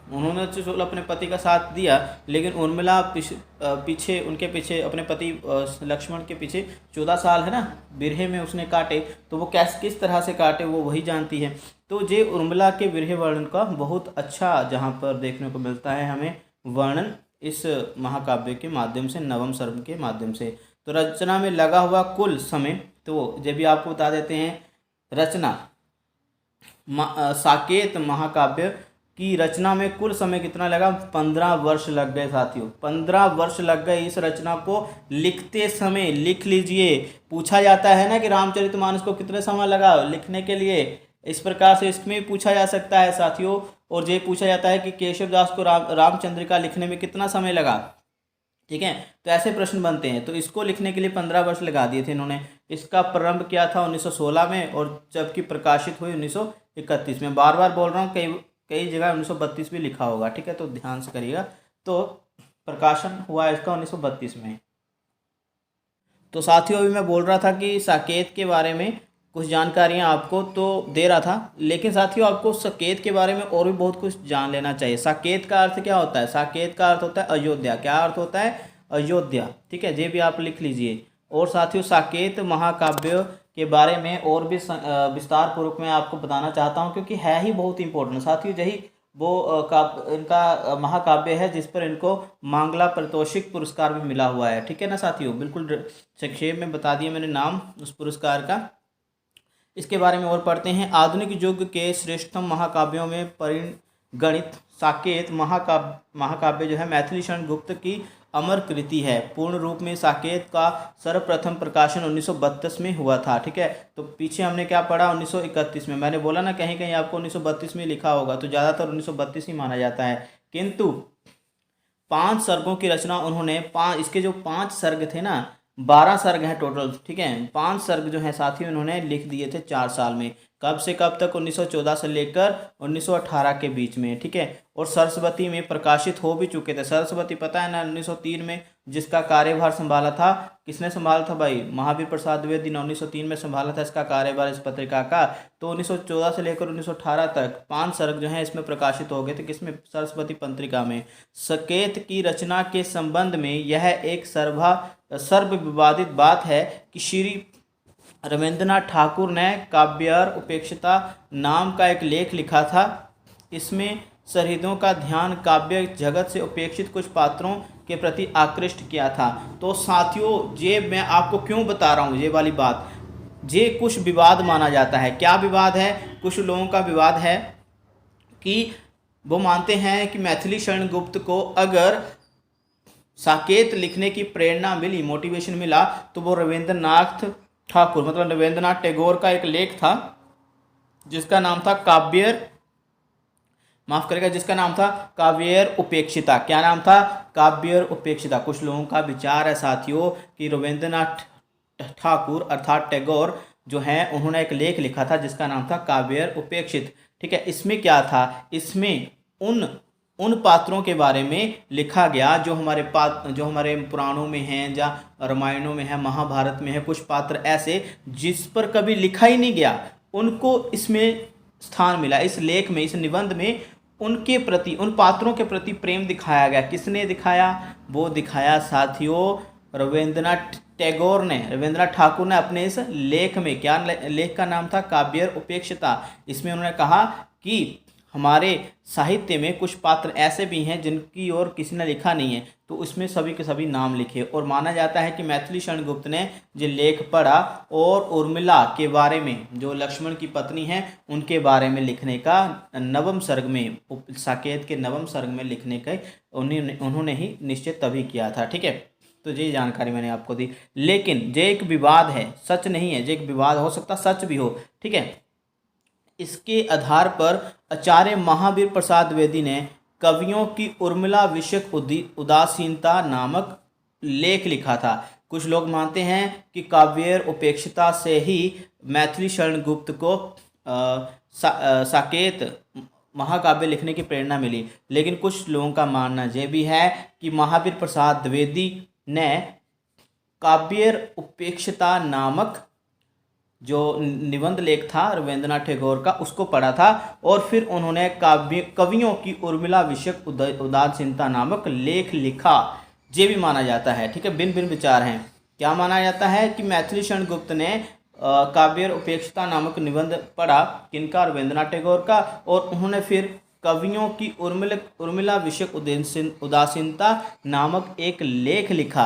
Speaker 1: उन्होंने तो अपने पति का साथ दिया, लेकिन उर्मिला पीछे उनके पीछे अपने पति लक्ष्मण के पीछे 14 साल है ना विरह में उसने काटे। तो वो किस तरह से काटे वो वही जानती है। तो ये उर्मिला के विरह वर्णन का बहुत अच्छा जहाँ पर देखने को मिलता है हमें वर्णन इस महाकाव्य के माध्यम से, नवम सर्ग के माध्यम से। तो रचना में लगा हुआ कुल समय, तो जब भी आपको बता देते हैं, रचना साकेत महाकाव्य की रचना में कुल समय कितना लगा, 15 वर्ष लग गए साथियों। 15 वर्ष लग गए इस रचना को लिखते समय। लिख लीजिए, पूछा जाता है ना कि रामचरितमानस को कितने समय लगा लिखने के लिए, इस प्रकार से इसमें पूछा जा सकता है साथियों। और ये पूछा जाता है कि केशवदास को रामचंद्रिका लिखने में कितना समय लगा। ठीक है, तो ऐसे प्रश्न बनते हैं। तो इसको लिखने के लिए 15 वर्ष लगा दिए थे इन्होंने। इसका प्रारंभ किया था 1916 में, और जबकि प्रकाशित हुई 1931 में। बार बार बोल रहा हूँ, कई जगह 1932 भी लिखा होगा। ठीक है, तो ध्यान से करिएगा। तो प्रकाशन हुआ है इसका 1932 में। तो साथियों अभी मैं बोल रहा था कि साकेत के बारे में कुछ जानकारियाँ आपको तो दे रहा था, लेकिन साथियों आपको साकेत के बारे में और भी बहुत कुछ जान लेना चाहिए। साकेत का अर्थ क्या होता है? साकेत का अर्थ होता है अयोध्या। क्या अर्थ होता है? अयोध्या। ठीक है, ये भी आप लिख लीजिए। और साथियों साकेत महाकाव्य के बारे में और भी विस्तार पूर्वक मैं आपको बताना चाहता हूँ, क्योंकि है ही बहुत इंपॉर्टेंट साथियों। यही वो इनका महाकाव्य है जिस पर इनको मांगला पारितोषिक पुरस्कार भी मिला हुआ है। ठीक है ना साथियों, बिल्कुल संक्षेप में बता दिया मैंने नाम उस पुरस्कार का। इसके बारे में और पढ़ते हैं। आधुनिक युग के श्रेष्ठतम महाकाव्यों में परिगणित साकेत महाकाव्य जो है मैथिली शरण गुप्त की अमर कृति है। पूर्ण रूप में साकेत का सर्वप्रथम प्रकाशन 1932 में हुआ था। ठीक है, तो पीछे हमने क्या पढ़ा? 1931 में। मैंने बोला ना कहीं कहीं आपको 1932 में लिखा होगा, तो ज़्यादातर 1932 ही माना जाता है। किंतु 5 सर्गों की रचना उन्होंने इसके जो 5 सर्ग थे ना, 12 सर्ग हैं टोटल। ठीक है, 5 सर्ग जो हैं साथियों इन्होंने लिख दिए थे 4 साल में। कब से कब तक? 1914 से लेकर 1918 के बीच में। ठीक है, और सरस्वती में प्रकाशित हो भी चुके थे। सरस्वती पता है ना, 1903 में जिसका कार्यभार संभाला था, किसने संभाला था भाई? महावीर प्रसाद द्विवेदी ने 1903 में संभाला था इसका कार्यभार, इस पत्रिका का। तो 1914 से लेकर 1918 तक 5 सर्ग जो हैं इसमें प्रकाशित हो गए थे। किसमें? सरस्वती पत्रिका में। साकेत की रचना के संबंध में यह एक सर्व विवादित बात है कि श्री रविंद्रनाथ ठाकुर ने काव्यार उपेक्षिता नाम का एक लेख लिखा था। इसमें सहृदयों का ध्यान काव्य जगत से उपेक्षित कुछ पात्रों के प्रति आकृष्ट किया था। तो साथियों ये मैं आपको क्यों बता रहा हूँ ये वाली बात, ये कुछ विवाद माना जाता है। क्या विवाद है? कुछ लोगों का विवाद है कि वो मानते हैं कि मैथिली शरण गुप्त को अगर साकेत लिखने की प्रेरणा मिली, मोटिवेशन मिला, तो वो रविंद्रनाथ ठाकुर मतलब रविंद्रनाथ टैगोर का एक लेख था जिसका नाम था जिसका नाम था काव्यर उपेक्षिता। क्या नाम था? काव्यर उपेक्षिता। कुछ लोगों का विचार है साथियों कि रविंद्रनाथ ठाकुर अर्थात टैगोर जो है उन्होंने एक लेख लिखा था जिसका नाम था काव्यर उपेक्षित। ठीक है, इसमें क्या था? इसमें उन पात्रों के बारे में लिखा गया जो हमारे पुराणों में हैं या रामायणों में है, महाभारत में है। कुछ पात्र ऐसे जिस पर कभी लिखा ही नहीं गया, उनको इसमें स्थान मिला। इस लेख में, इस निबंध में उनके प्रति, उन पात्रों के प्रति प्रेम दिखाया गया। किसने दिखाया? वो दिखाया साथियों रविंद्रनाथ टैगोर ने, रविंद्रनाथ ठाकुर ने अपने इस लेख में। क्या लेख का नाम था? काव्यर उपेक्षिता। इसमें उन्होंने कहा कि हमारे साहित्य में कुछ पात्र ऐसे भी हैं जिनकी ओर किसी ने लिखा नहीं है, तो उसमें सभी के सभी नाम लिखे। और माना जाता है कि मैथिली शरण गुप्त ने जो लेख पढ़ा और उर्मिला के बारे में, जो लक्ष्मण की पत्नी हैं, उनके बारे में लिखने का नवम सर्ग में, साकेत के नवम सर्ग में लिखने का उन्होंने ही निश्चित तभी किया था। ठीक है, तो ये जानकारी मैंने आपको दी। लेकिन ये एक विवाद है, सच नहीं है। ये एक विवाद हो सकता, सच भी हो। ठीक है, इसके आधार पर आचार्य महावीर प्रसाद द्विवेदी ने कवियों की उर्मिला विषयक उदासीनता नामक लेख लिखा था। कुछ लोग मानते हैं कि काव्यर उपेक्षिता से ही मैथिली शरण गुप्त को साकेत महाकाव्य लिखने की प्रेरणा मिली। लेकिन कुछ लोगों का मानना यह भी है कि महावीर प्रसाद द्विवेदी ने काव्यर उपेक्षिता नामक जो निबंध लेख था रविंद्रनाथ टैगोर का, उसको पढ़ा था और फिर उन्होंने कवियों की उर्मिला विषयक उदासीनता नामक लेख लिखा। ये भी माना जाता है। ठीक है, भिन्न भिन्न विचार हैं। क्या माना जाता है कि मैथिली शरण गुप्त ने काव्य उपेक्षिता नामक निबंध पढ़ा, किनका? रविंद्रनाथ टैगोर का, और उन्होंने फिर कवियों की उर्मिला विषयक उदासीनता नामक एक लेख लिखा।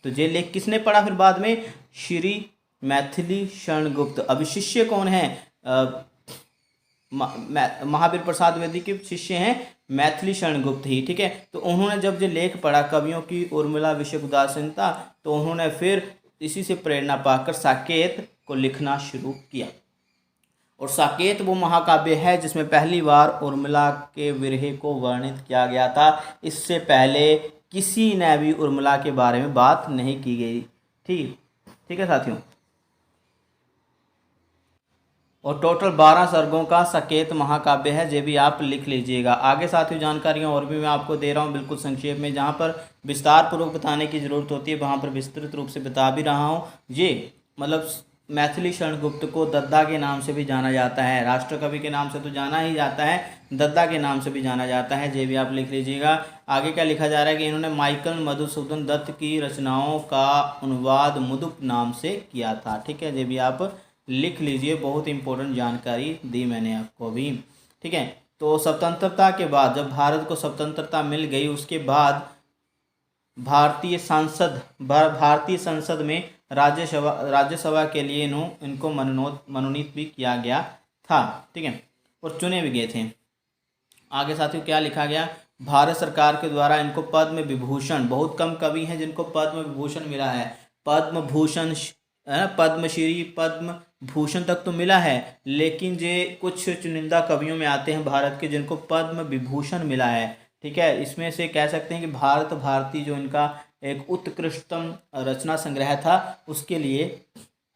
Speaker 1: तो ये लेख किसने पढ़ा फिर बाद में? श्री मैथिली शरण गुप्त। अभी शिष्य कौन है? महावीर प्रसाद द्विवेदी के शिष्य हैं मैथिली शरण गुप्त ही। ठीक है, तो उन्होंने जब ये लेख पढ़ा कवियों की उर्मिला विषयक उदासीनता, तो उन्होंने फिर इसी से प्रेरणा पाकर साकेत को लिखना शुरू किया। और साकेत वो महाकाव्य है जिसमें पहली बार उर्मिला के विरह को वर्णित किया गया था। इससे पहले किसी ने भी उर्मिला के बारे में बात नहीं की गई। ठीक है साथियों, और टोटल 12 सर्गों का साकेत महाकाव्य है। ये भी आप लिख लीजिएगा। आगे साथियों जानकारियाँ और भी मैं आपको दे रहा हूँ बिल्कुल संक्षेप में, जहाँ पर विस्तार पूर्वक बताने की ज़रूरत होती है वहाँ पर विस्तृत रूप से बता भी रहा हूँ। ये मतलब मैथिली शरण गुप्त को दद्दा के नाम से भी जाना जाता है। राष्ट्र कवि के नाम से तो जाना ही जाता है, दद्दा के नाम से भी जाना जाता है। ये भी आप लिख लीजिएगा। आगे क्या लिखा जा रहा है कि इन्होंने माइकल मधुसूदन दत्त की रचनाओं का अनुवाद मुदुप नाम से किया था। ठीक है, ये भी आप लिख लीजिए। बहुत इंपॉर्टेंट जानकारी दी मैंने आपको अभी। ठीक है, तो स्वतंत्रता के बाद जब भारत को स्वतंत्रता मिल गई उसके बाद भारतीय संसद में राज्यसभा के लिए इनको मनोनीत भी किया गया था। ठीक है, और चुने भी गए थे। आगे साथियों क्या लिखा गया, भारत सरकार के द्वारा इनको पद्म विभूषण, बहुत कम कवि हैं जिनको पद्म विभूषण मिला है। पद्म भूषण, पद्मश्री, पद्म भूषण तक तो मिला है, लेकिन ये कुछ चुनिंदा कवियों में आते हैं भारत के जिनको पद्म विभूषण मिला है। ठीक है, इसमें से कह सकते हैं कि भारत भारती जो इनका एक उत्कृष्टतम रचना संग्रह था उसके लिए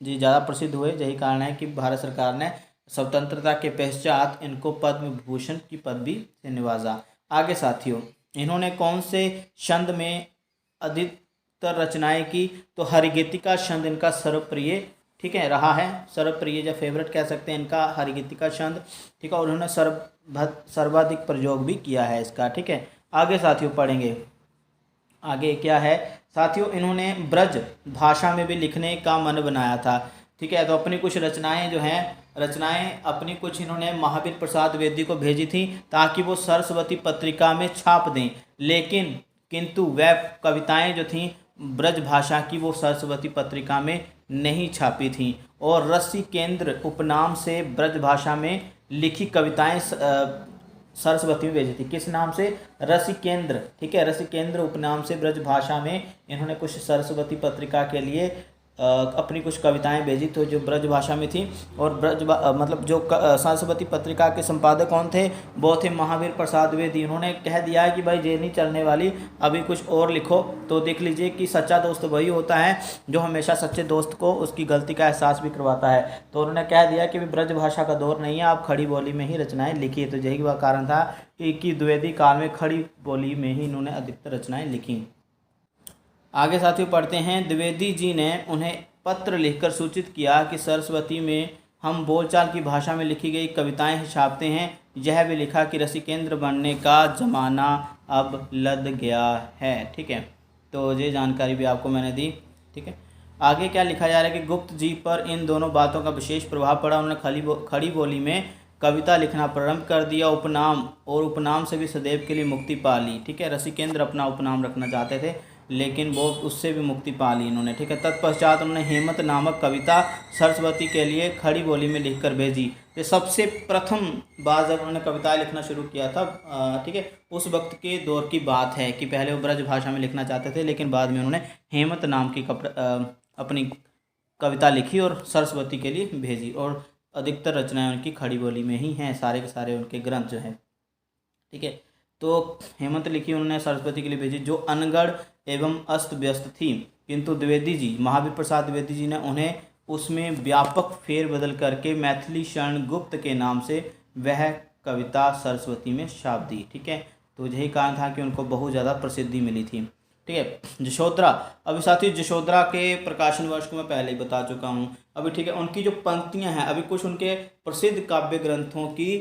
Speaker 1: ये ज़्यादा प्रसिद्ध हुए। यही कारण है कि भारत सरकार ने स्वतंत्रता के पश्चात इनको पद्म विभूषण की पदवी से नवाजा। आगे साथियों इन्होंने कौन से छंद में अधिकतर रचनाएं की, तो हरिगीतिका छंद इनका सर्वप्रिय, ठीक है, रहा है। सर्वप्रिय या फेवरेट कह सकते हैं इनका हरिगीतिका छंद। ठीक है, और उन्होंने सर्वाधिक प्रयोग भी किया है इसका। ठीक है, आगे साथियों पढ़ेंगे। आगे क्या है साथियों, इन्होंने ब्रज भाषा में भी लिखने का मन बनाया था। ठीक है, तो अपनी कुछ रचनाएं जो हैं, रचनाएं अपनी कुछ इन्होंने महावीर प्रसाद द्विवेदी को भेजी थी ताकि वो सरस्वती पत्रिका में छाप दें, लेकिन किंतु वह कविताएं जो थीं ब्रज भाषा की वो सरस्वती पत्रिका में नहीं छापी थीं। और रसी केंद्र उपनाम से ब्रज भाषा में लिखी कविताएं सरस्वती में भेजी थी। किस नाम से, रसिकेंद्र। ठीक है, रसिकेंद्र उपनाम से ब्रज भाषा में इन्होंने कुछ सरस्वती पत्रिका के लिए अपनी कुछ कविताएं भेजी तो जो ब्रज भाषा में थी। और मतलब जो सरस्वती पत्रिका के संपादक कौन थे, वो थे महावीर प्रसाद द्विवेदी। उन्होंने कह दिया कि भाई ये नहीं चलने वाली, अभी कुछ और लिखो। तो देख लीजिए कि सच्चा दोस्त वही होता है जो हमेशा सच्चे दोस्त को उसकी गलती का एहसास भी करवाता है। तो उन्होंने कह दिया कि ब्रज भाषा का दौर नहीं है, आप खड़ी बोली में ही रचनाएँ लिखिए। तो यही वह कारण था कि द्विवेदी काल में खड़ी बोली में ही इन्होंने अधिकतर रचनाएँ लिखी। आगे साथियों पढ़ते हैं, द्विवेदी जी ने उन्हें पत्र लिखकर सूचित किया कि सरस्वती में हम बोलचाल की भाषा में लिखी गई कविताएं छापते हैं। यह भी लिखा कि रसिकेंद्र बनने का जमाना अब लद गया है। ठीक है, तो ये जानकारी भी आपको मैंने दी। ठीक है, आगे क्या लिखा जा रहा है कि गुप्त जी पर इन दोनों बातों का विशेष प्रभाव पड़ा। उन्होंने खड़ी बोली में कविता लिखना प्रारंभ कर दिया। उपनाम से भी सदैव के लिए मुक्ति पा ली। ठीक है, रसिकेंद्र अपना उपनाम रखना चाहते थे लेकिन वो उससे भी मुक्ति पा ली इन्होंने। ठीक है, तत्पश्चात उन्होंने हेमंत नामक कविता सरस्वती के लिए खड़ी बोली में लिखकर भेजी। तो सबसे प्रथम बार जब उन्होंने कविताएं लिखना शुरू किया था, ठीक है, उस वक्त के दौर की बात है कि पहले वो ब्रज भाषा में लिखना चाहते थे लेकिन बाद में उन्होंने हेमंत नाम की अपनी कविता लिखी और सरस्वती के लिए भेजी। और अधिकतर रचनाएं उनकी खड़ी बोली में ही हैं, सारे के सारे उनके ग्रंथ जो हैं। ठीक है, तो हेमंत लिखी उन्होंने, सरस्वती के लिए भेजी जो अनगढ़ एवं अस्त व्यस्त थी, किंतु द्विवेदी जी, महावीर प्रसाद द्विवेदी जी ने उन्हें उसमें व्यापक फेरबदल करके मैथिली शरण गुप्त के नाम से वह कविता सरस्वती में छाप दी। ठीक है, तो यही कारण था कि उनको बहुत ज़्यादा प्रसिद्धि मिली थी। ठीक है, यशोधरा, अभी साथियों यशोधरा के प्रकाशन वर्ष को मैं पहले ही बता चुका हूँ अभी। ठीक है, उनकी जो पंक्तियाँ हैं, अभी कुछ उनके प्रसिद्ध काव्य ग्रंथों की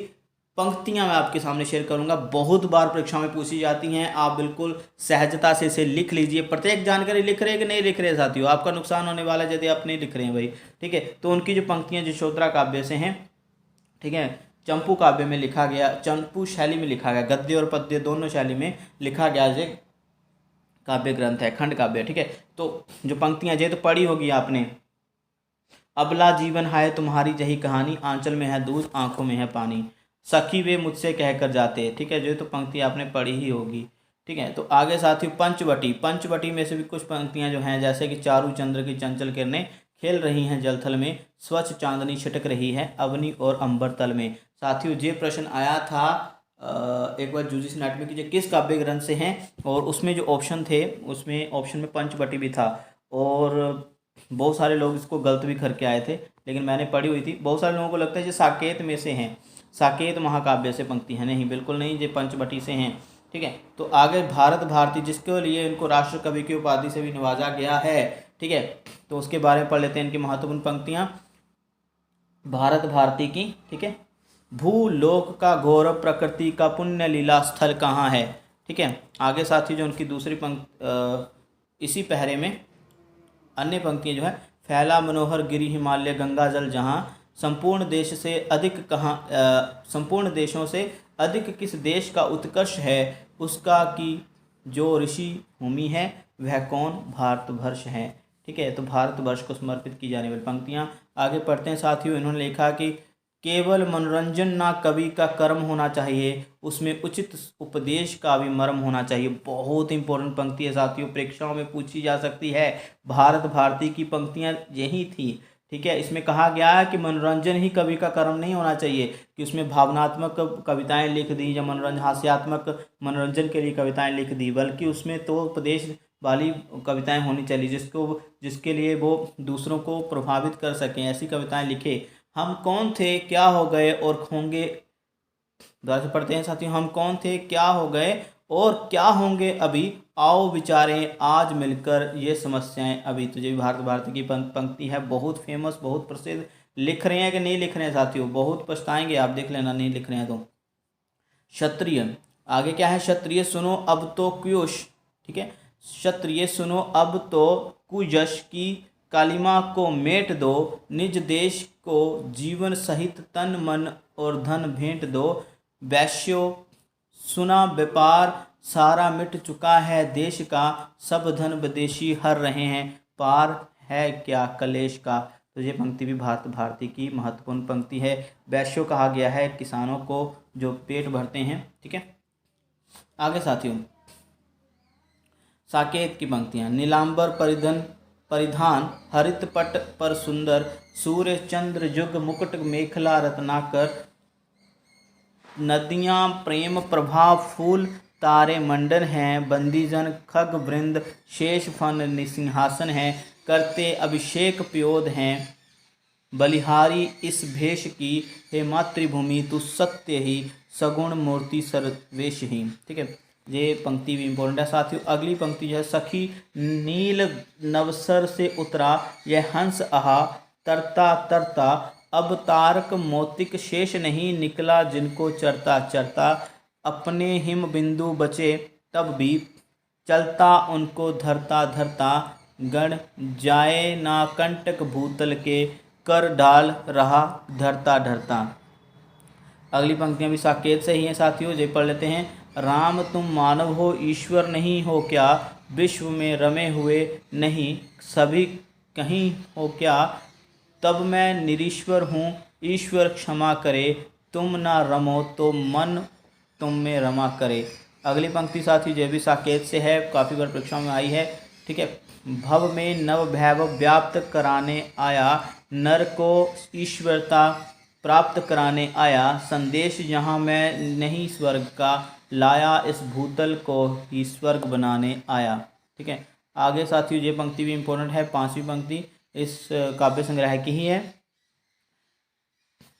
Speaker 1: पंक्तियां मैं आपके सामने शेयर करूंगा। बहुत बार परीक्षा में पूछी जाती हैं, आप बिल्कुल सहजता से इसे लिख लीजिए। प्रत्येक जानकारी लिख रहे हैं कि नहीं लिख रहे साथियों, आपका नुकसान होने वाला है यदि आप नहीं लिख रहे हैं भाई। ठीक है, तो उनकी जो पंक्तियां यशोधरा काव्य से हैं, ठीक है, चंपू काव्य में लिखा गया, चंपू शैली में लिखा गया, गद्य और पद्य दोनों शैली में लिखा गया ये काव्य ग्रंथ है, खंड काव्य। ठीक है, तो जो पंक्तियां ये तो पढ़ी होगी आपने, अबला जीवन है तुम्हारी यही कहानी, आंचल में है दूध आंखों में है पानी, सखी वे मुझसे कहकर जाते। ठीक है, जो तो पंक्ति आपने पढ़ी ही होगी। ठीक है, तो आगे साथियों पंचवटी में से भी कुछ पंक्तियां जो हैं, जैसे कि चारू चंद्र की चंचल किरणें खेल रही हैं जलथल में, स्वच्छ चांदनी छिटक रही है अवनी और अंबर तल में। साथियों ये प्रश्न आया था एक बार यूजीसी नेट में कि किस काव्य ग्रंथ से हैं, और उसमें जो ऑप्शन थे उसमें ऑप्शन में पंचवटी भी था और बहुत सारे लोग इसको गलत भी करके आए थे, लेकिन मैंने पढ़ी हुई थी। बहुत सारे लोगों को लगता है ये साकेत में से हैं, साकेत महाकाव्य से पंक्ति है। नहीं, बिल्कुल नहीं, ये पंचवटी से हैं। ठीक है, तो आगे भारत भारती, जिसके लिए इनको राष्ट्र कवि की उपाधि से भी नवाजा गया है। ठीक है, तो उसके बारे में पढ़ लेते हैं, इनकी महत्वपूर्ण पंक्तियाँ भारत भारती की। ठीक है, भूलोक का गौरव, प्रकृति का पुण्य, लीला स्थल कहाँ है। ठीक है, आगे साथ ही जो उनकी दूसरी इसी पहरे में अन्य पंक्तियाँ जो है, फैला मनोहर गिरि हिमालय गंगा जल जहाँ, संपूर्ण देश से अधिक कहाँ, संपूर्ण देशों से अधिक किस देश का उत्कर्ष है, उसका कि जो ऋषि भूमि है वह कौन, भारतवर्ष है। ठीक है, तो भारतवर्ष को समर्पित की जाने वाली पंक्तियाँ आगे पढ़ते हैं साथियों। इन्होंने लिखा कि केवल मनोरंजन ना कवि का कर्म होना चाहिए, उसमें उचित उपदेश का भी मर्म होना चाहिए। बहुत इंपॉर्टेंट पंक्ति है साथियों, परीक्षाओं में पूछी जा सकती है। भारत भारती की पंक्तियां यही थी। ठीक है, इसमें कहा गया है कि मनोरंजन ही कवि का कर्म नहीं होना चाहिए, कि उसमें भावनात्मक कविताएं लिख दी या मनोरंजन हास्यात्मक मनोरंजन के लिए कविताएं लिख दी, बल्कि उसमें तो उपदेश वाली कविताएं होनी चाहिए, जिसके लिए वो दूसरों को प्रभावित कर सकें, ऐसी कविताएं लिखे। हम कौन थे, क्या हो गए और होंगे, दोबारा से पढ़ते हैं साथियों। हम कौन थे, क्या हो गए और क्या होंगे अभी, आओ विचारें आज मिलकर ये समस्याएं अभी। तो ये भारत भारती की पंक्ति है, बहुत फेमस, बहुत प्रसिद्ध। लिख रहे हैं कि नहीं लिख रहे हैं साथियों, बहुत पछताएंगे आप, देख लेना नहीं लिख रहे हैं तो। क्षत्रिय, आगे क्या है, क्षत्रिय सुनो अब तो कुयश। ठीक है, क्षत्रिय सुनो अब तो कुयश की कालिमा को मेट दो, निज देश को जीवन सहित तन मन और धन भेंट दो। वैश्यो सुना व्यापार सारा मिट चुका है देश का, सब धन विदेशी हर रहे हैं, पार है क्या कलेश का। तो ये पंक्ति भी भारत भारती की महत्वपूर्ण पंक्ति है। वैश्यो कहा गया है किसानों को जो पेट भरते हैं। ठीक है, आगे साथियों साकेत की पंक्तियाँ, नीलांबर परिधान हरित पट पर सुंदर, सूर्य चंद्र युग मुकुट मेखला रत्नाकर, नदियाँ प्रेम प्रभा फूल तारे मंडन हैं, बंदीजन खग वृंद शेष फन निसिंहासन हैं, करते अभिषेक प्योद हैं, बलिहारी इस भेष की, हे मातृभूमि तू सत्य ही, सगुण मूर्ति सर्वेश ही। ठीक है, ये पंक्ति भी इम्पोर्टेंट है साथियों। अगली पंक्ति जो है, सखी नील नवसर से उतरा यह हंस आहा, तरता तरता अब तारक मोतिक शेष नहीं, निकला जिनको चरता चरता, अपने हिम बिंदु बचे तब भी, चलता उनको धरता धरता, गण जाए ना कंटक भूतल के, कर डाल रहा धरता धरता। अगली पंक्तियाँ भी साकेत से ही हैं साथियों, ये पढ़ लेते हैं। राम तुम मानव हो ईश्वर नहीं हो क्या, विश्व में रमे हुए नहीं सभी कहीं हो क्या, तब मैं निरीश्वर हूँ ईश्वर क्षमा करे, तुम ना रमो तो मन तुम में रमा करे। अगली पंक्ति साथी जो भी साकेत से है, काफ़ी बार परीक्षा में आई है। ठीक है, भव में नव वैभव व्याप्त कराने आया, नर को ईश्वरता प्राप्त कराने आया, संदेश यहाँ मैं नहीं स्वर्ग का, लाया इस भूतल को ही स्वर्ग बनाने आया। ठीक है, आगे साथियों ये पंक्ति भी इम्पोर्टेंट है, पांचवी पंक्ति इस काव्य संग्रह की ही है,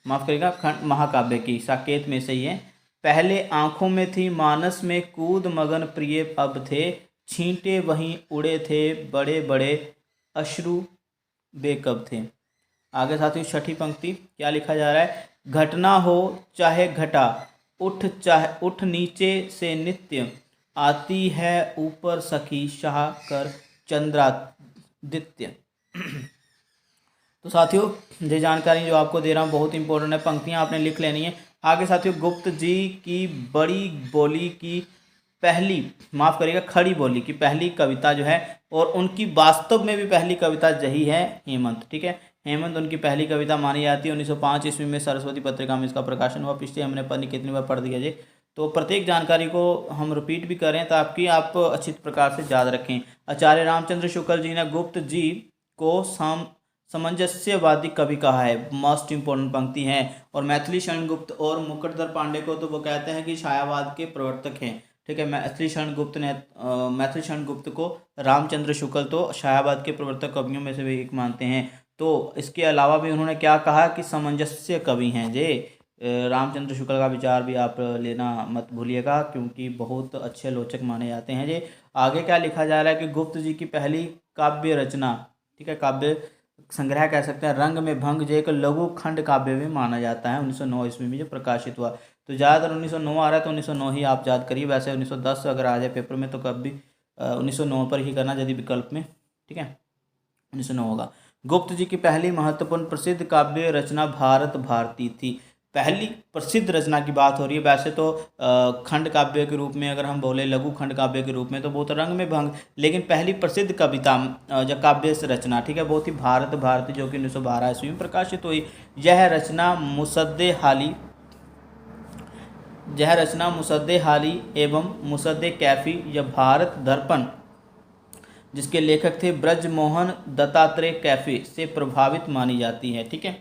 Speaker 1: माफ करिएगा खंड महाकाव्य की, साकेत में से ही है। पहले आंखों में थी मानस में कूद मगन प्रिय अब थे, छींटे वहीं उड़े थे बड़े बड़े अश्रु बेकब थे। आगे साथियों छठी पंक्ति क्या लिखा जा रहा है, घटना हो चाहे घटा उठ नीचे से नित्य, आती है ऊपर सखी शाह कर चंद्रादित्य। तो साथियों ये जानकारी जो आपको दे रहा हूँ बहुत इंपॉर्टेंट है, पंक्तियाँ आपने लिख लेनी है। आगे साथियों गुप्त जी की बड़ी बोली की पहली, माफ़ करिएगा खड़ी बोली की पहली कविता जो है, और उनकी वास्तव में भी पहली कविता यही है हेमंत। ठीक है, हेमंत उनकी पहली कविता मानी जाती है। 1905 ईस्वी में सरस्वती पत्रिका में इसका प्रकाशन हुआ। पिछले हमने पता नहीं कितनी बार पढ़ दिया जी, तो प्रत्येक जानकारी को हम रिपीट भी करें ताकि आप अच्छी प्रकार से याद रखें। आचार्य रामचंद्र शुक्ल जी ने गुप्त जी को सामंजस्यवादी कवि कहा है, मोस्ट इंपॉर्टेंट पंक्ति है। और मैथिली शरण गुप्त और मुकुटधर पांडे को तो वो कहते हैं कि छायावाद के प्रवर्तक हैं। ठीक है। मैथिली शरण गुप्त को रामचंद्र शुक्ल तो शाहाबाद के प्रवर्तक कवियों में से भी एक मानते हैं। तो इसके अलावा भी उन्होंने क्या कहा कि सामंजस्य कवि हैं जे। रामचंद्र शुक्ल का विचार भी आप लेना मत भूलिएगा, क्योंकि बहुत अच्छे आलोचक माने जाते हैं जे। आगे क्या लिखा जा रहा है कि गुप्त जी की पहली काव्य रचना, ठीक है, काव्य संग्रह कह सकते हैं, रंग में भंग जो एक लघु खंड काव्य में माना जाता है, 1909 ईस्वी में जो प्रकाशित हुआ। तो ज़्यादातर 1909 आ रहा है तो 1909 ही आप याद करिए। वैसे 1910 अगर आ जाए पेपर में तो कभी 1909 पर ही करना यदि विकल्प में, ठीक है, 1909 होगा। गुप्त जी की पहली महत्वपूर्ण प्रसिद्ध काव्य रचना भारत भारती थी। पहली प्रसिद्ध रचना की बात हो रही है। वैसे तो खंड काव्य के रूप में अगर हम बोले, लघु खंड काव्य के रूप में तो वो तो रंग में भंग, लेकिन पहली प्रसिद्ध कविता जो काव्य से रचना, ठीक है, वो थी भारत भारती, जो कि 1912 ईस्वी में प्रकाशित हुई। यह रचना मुसद्दे हाली एवं मुसद्दे कैफी या भारत दर्पण, जिसके लेखक थे ब्रजमोहन दत्तात्रेय कैफी, से प्रभावित मानी जाती है। ठीक है,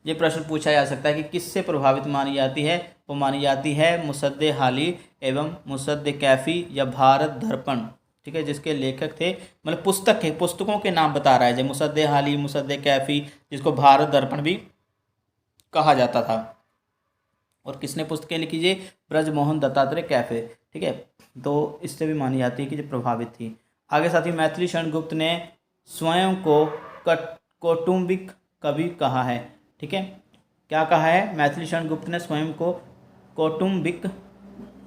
Speaker 1: ये प्रश्न पूछा जा सकता है कि किससे प्रभावित मानी जाती है। वो मानी जाती है मुसद्दे हाली एवं मुसद्दे कैफी या भारत दर्पण, ठीक है, जिसके लेखक थे, मतलब पुस्तक है, पुस्तकों के नाम बता रहा है, जैसे मुसद्दे हाली, मुसद्दे कैफी, जिसको भारत दर्पण भी कहा जाता था। और किसने पुस्तकें लिखी? जी ब्रजमोहन दत्तात्रेय कैफे। ठीक है, तो इससे भी मानी जाती है कि जो प्रभावित थी। आगे साथ ही मैथिली शरण गुप्त ने स्वयं को कौटुंबिक कवि कहा है। ठीक है, क्या कहा है? मैथिली शरण गुप्त ने स्वयं को कौटुंबिक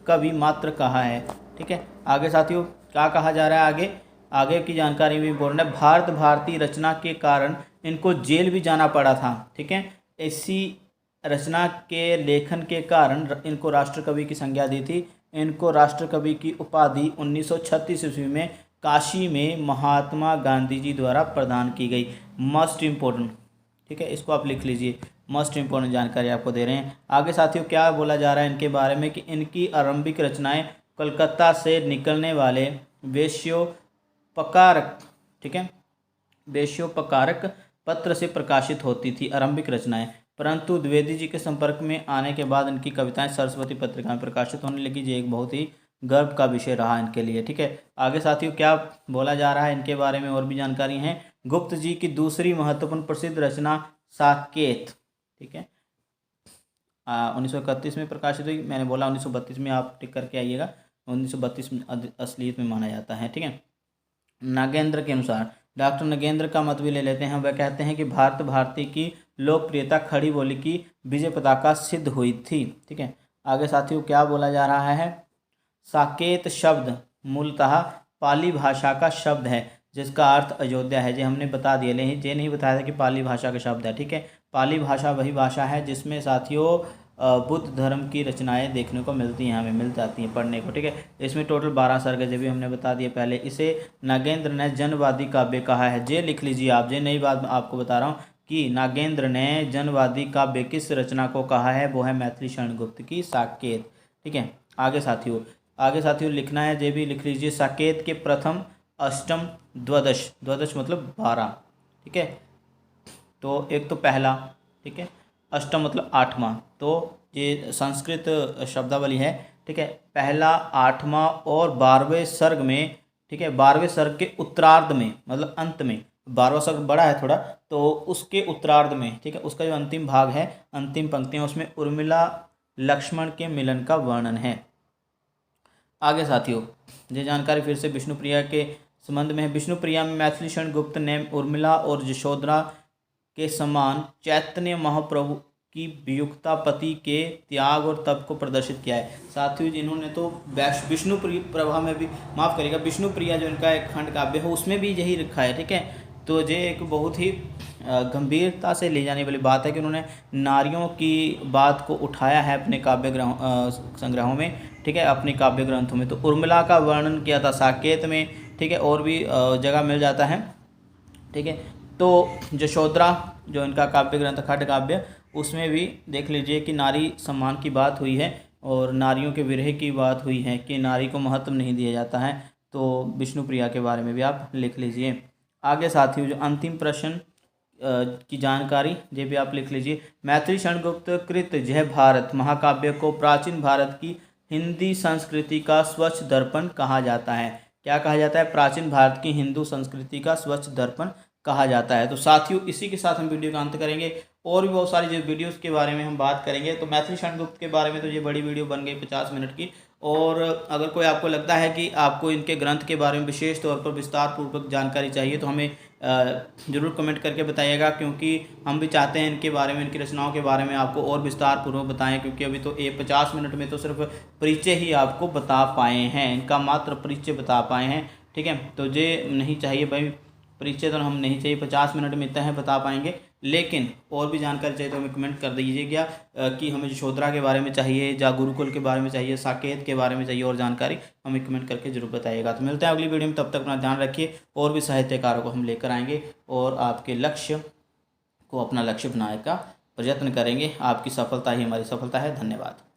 Speaker 1: कवि मात्र कहा है। ठीक है, आगे साथियों क्या कहा जा रहा है? आगे की जानकारी भी बोल रहे हैं। भारत भारती रचना के कारण इनको जेल भी जाना पड़ा था। ठीक है, इसी रचना के लेखन के कारण इनको राष्ट्रकवि की संज्ञा दी थी। इनको राष्ट्रकवि की उपाधि 1936 ईस्वी में काशी में महात्मा गांधी जी द्वारा प्रदान की गई। मोस्ट इम्पोर्टेंट, ठीक है, इसको आप लिख लीजिए, मोस्ट इम्पोर्टेंट जानकारी आपको दे रहे हैं। आगे साथियों क्या बोला जा रहा है इनके बारे में कि इनकी आरंभिक रचनाएं कलकत्ता से निकलने वाले वेश्योपकारक, ठीक है, वेश्योपकारक पत्र से प्रकाशित होती थी आरंभिक रचनाएं, परंतु द्विवेदी जी के संपर्क में आने के बाद इनकी कविताएं सरस्वती पत्रिका में प्रकाशित होने लगी। ये एक बहुत ही गर्व का विषय रहा इनके लिए। ठीक है, आगे साथियों क्या बोला जा रहा है इनके बारे में और भी जानकारी है। गुप्त जी की दूसरी महत्वपूर्ण प्रसिद्ध रचना साकेत, ठीक है, 1931 में प्रकाशित हुई। मैंने बोला 1932 में, आप टिक करके आइएगा, 1932 में असलियत में माना जाता है। ठीक है, नागेंद्र के अनुसार, डॉक्टर नगेंद्र का मत भी ले लेते हैं। वह कहते हैं कि भारत भारती की लोकप्रियता खड़ी बोली की विजय पताका सिद्ध हुई थी। ठीक है, आगे साथियों क्या बोला जा रहा है? साकेत शब्द मूलतः पाली भाषा का शब्द है जिसका अर्थ अयोध्या है। जो हमने बता दिया, लेकिन ये नहीं बताया था कि पाली भाषा का शब्द है। ठीक है, पाली भाषा वही भाषा है जिसमें साथियों बुद्ध धर्म की रचनाएं देखने को मिलती हैं, हमें मिल जाती हैं पढ़ने को। ठीक है, इसमें टोटल 12 सर्ग है, भी हमने बता दिए पहले। इसे नागेंद्र ने जनवादी काव्य कहा है। जे लिख लीजिए आप, जे नई बात आपको बता रहा हूँ कि नागेंद्र ने जनवादी काव्य किस रचना को कहा है? वो है मैथिली शरण गुप्त की साकेत। ठीक है, आगे साथियों लिखना है, जे भी लिख लीजिए। साकेत के प्रथम, अष्टम, द्वादश, द्वादश मतलब 12। ठीक है, तो एक तो पहला, ठीक है, अष्टम मतलब 8वां, तो ये संस्कृत शब्दावली है। ठीक है, पहला, 8वां और 12वें सर्ग में, ठीक है, 12वें सर्ग के उत्तरार्ध में, मतलब अंत में, 12वां सर्ग बड़ा है थोड़ा, तो उसके उत्तरार्ध में, ठीक है, उसका जो अंतिम भाग है, अंतिम पंक्तियां, उसमें उर्मिला लक्ष्मण के मिलन का वर्णन है। आगे साथियों ये जानकारी फिर से विष्णुप्रिया के संबंध में है। विष्णुप्रिया में मैथिली शरण गुप्त ने उर्मिला और यशोधरा के समान चैतन्य महाप्रभु की वियुक्ता पति के त्याग और तप को प्रदर्शित किया है। साथियों जिन्होंने तो विष्णुप्रिया में भी, माफ़ करिएगा, विष्णुप्रिया जो इनका एक खंड काव्य है उसमें भी यही लिखा है। ठीक है, तो ये एक बहुत ही गंभीरता से ले जाने वाली बात है कि उन्होंने नारियों की बात को उठाया है अपने काव्य संग्रहों में। ठीक है, अपने काव्य ग्रंथों में। तो उर्मिला का वर्णन किया था साकेत में। ठीक है, और भी जगह मिल जाता है। ठीक है, तो यशोधरा जो इनका काव्य ग्रंथ खंड काव्य, उसमें भी देख लीजिए कि नारी सम्मान की बात हुई है और नारियों के विरह की बात हुई है कि नारी को महत्व नहीं दिया जाता है। तो विष्णुप्रिया के बारे में भी आप लिख लीजिए। आगे साथियों जो अंतिम प्रश्न की जानकारी ये भी आप लिख लीजिए। मैथिली शरण गुप्त कृत जय भारत महाकाव्य को प्राचीन भारत की हिंदी संस्कृति का स्वच्छ दर्पण कहा जाता है? क्या कहा जाता है? प्राचीन भारत की हिंदू संस्कृति का स्वच्छ दर्पण कहा जाता है। तो साथियों, इसी के साथ हम वीडियो का अंत करेंगे और भी बहुत सारी जो वीडियोस के बारे में हम बात करेंगे। तो मैथिली शरण गुप्त के बारे में तो ये बड़ी वीडियो बन गई 50 मिनट की, और अगर कोई आपको लगता है कि आपको इनके ग्रंथ के बारे में विशेष तौर पर विस्तार पूर्वक जानकारी चाहिए तो हमें ज़रूर कमेंट करके बताइएगा, क्योंकि हम भी चाहते हैं इनके बारे में, इनकी रचनाओं के बारे में आपको और विस्तार पूर्वक बताएं, क्योंकि अभी तो 50 मिनट में तो सिर्फ परिचय ही आपको बता पाए हैं, इनका मात्र परिचय बता पाए हैं। ठीक है, तो ये नहीं चाहिए भाई, परिचय तो हम नहीं चाहिए, 50 मिनट में इतना है बता पाएंगे, लेकिन और भी जानकारी चाहिए तो हमें कमेंट कर दीजिएगा कि हमें यशोधरा के बारे में चाहिए या गुरुकुल के बारे में चाहिए, साकेत के बारे में चाहिए और जानकारी, हमें कमेंट करके जरूर बताइएगा। तो मिलते हैं अगली वीडियो में, तब तक अपना ध्यान रखिए। और भी साहित्यकारों को हम लेकर आएंगे और आपके लक्ष्य को अपना लक्ष्य बनाने का प्रयत्न करेंगे। आपकी सफलता ही हमारी सफलता है। धन्यवाद।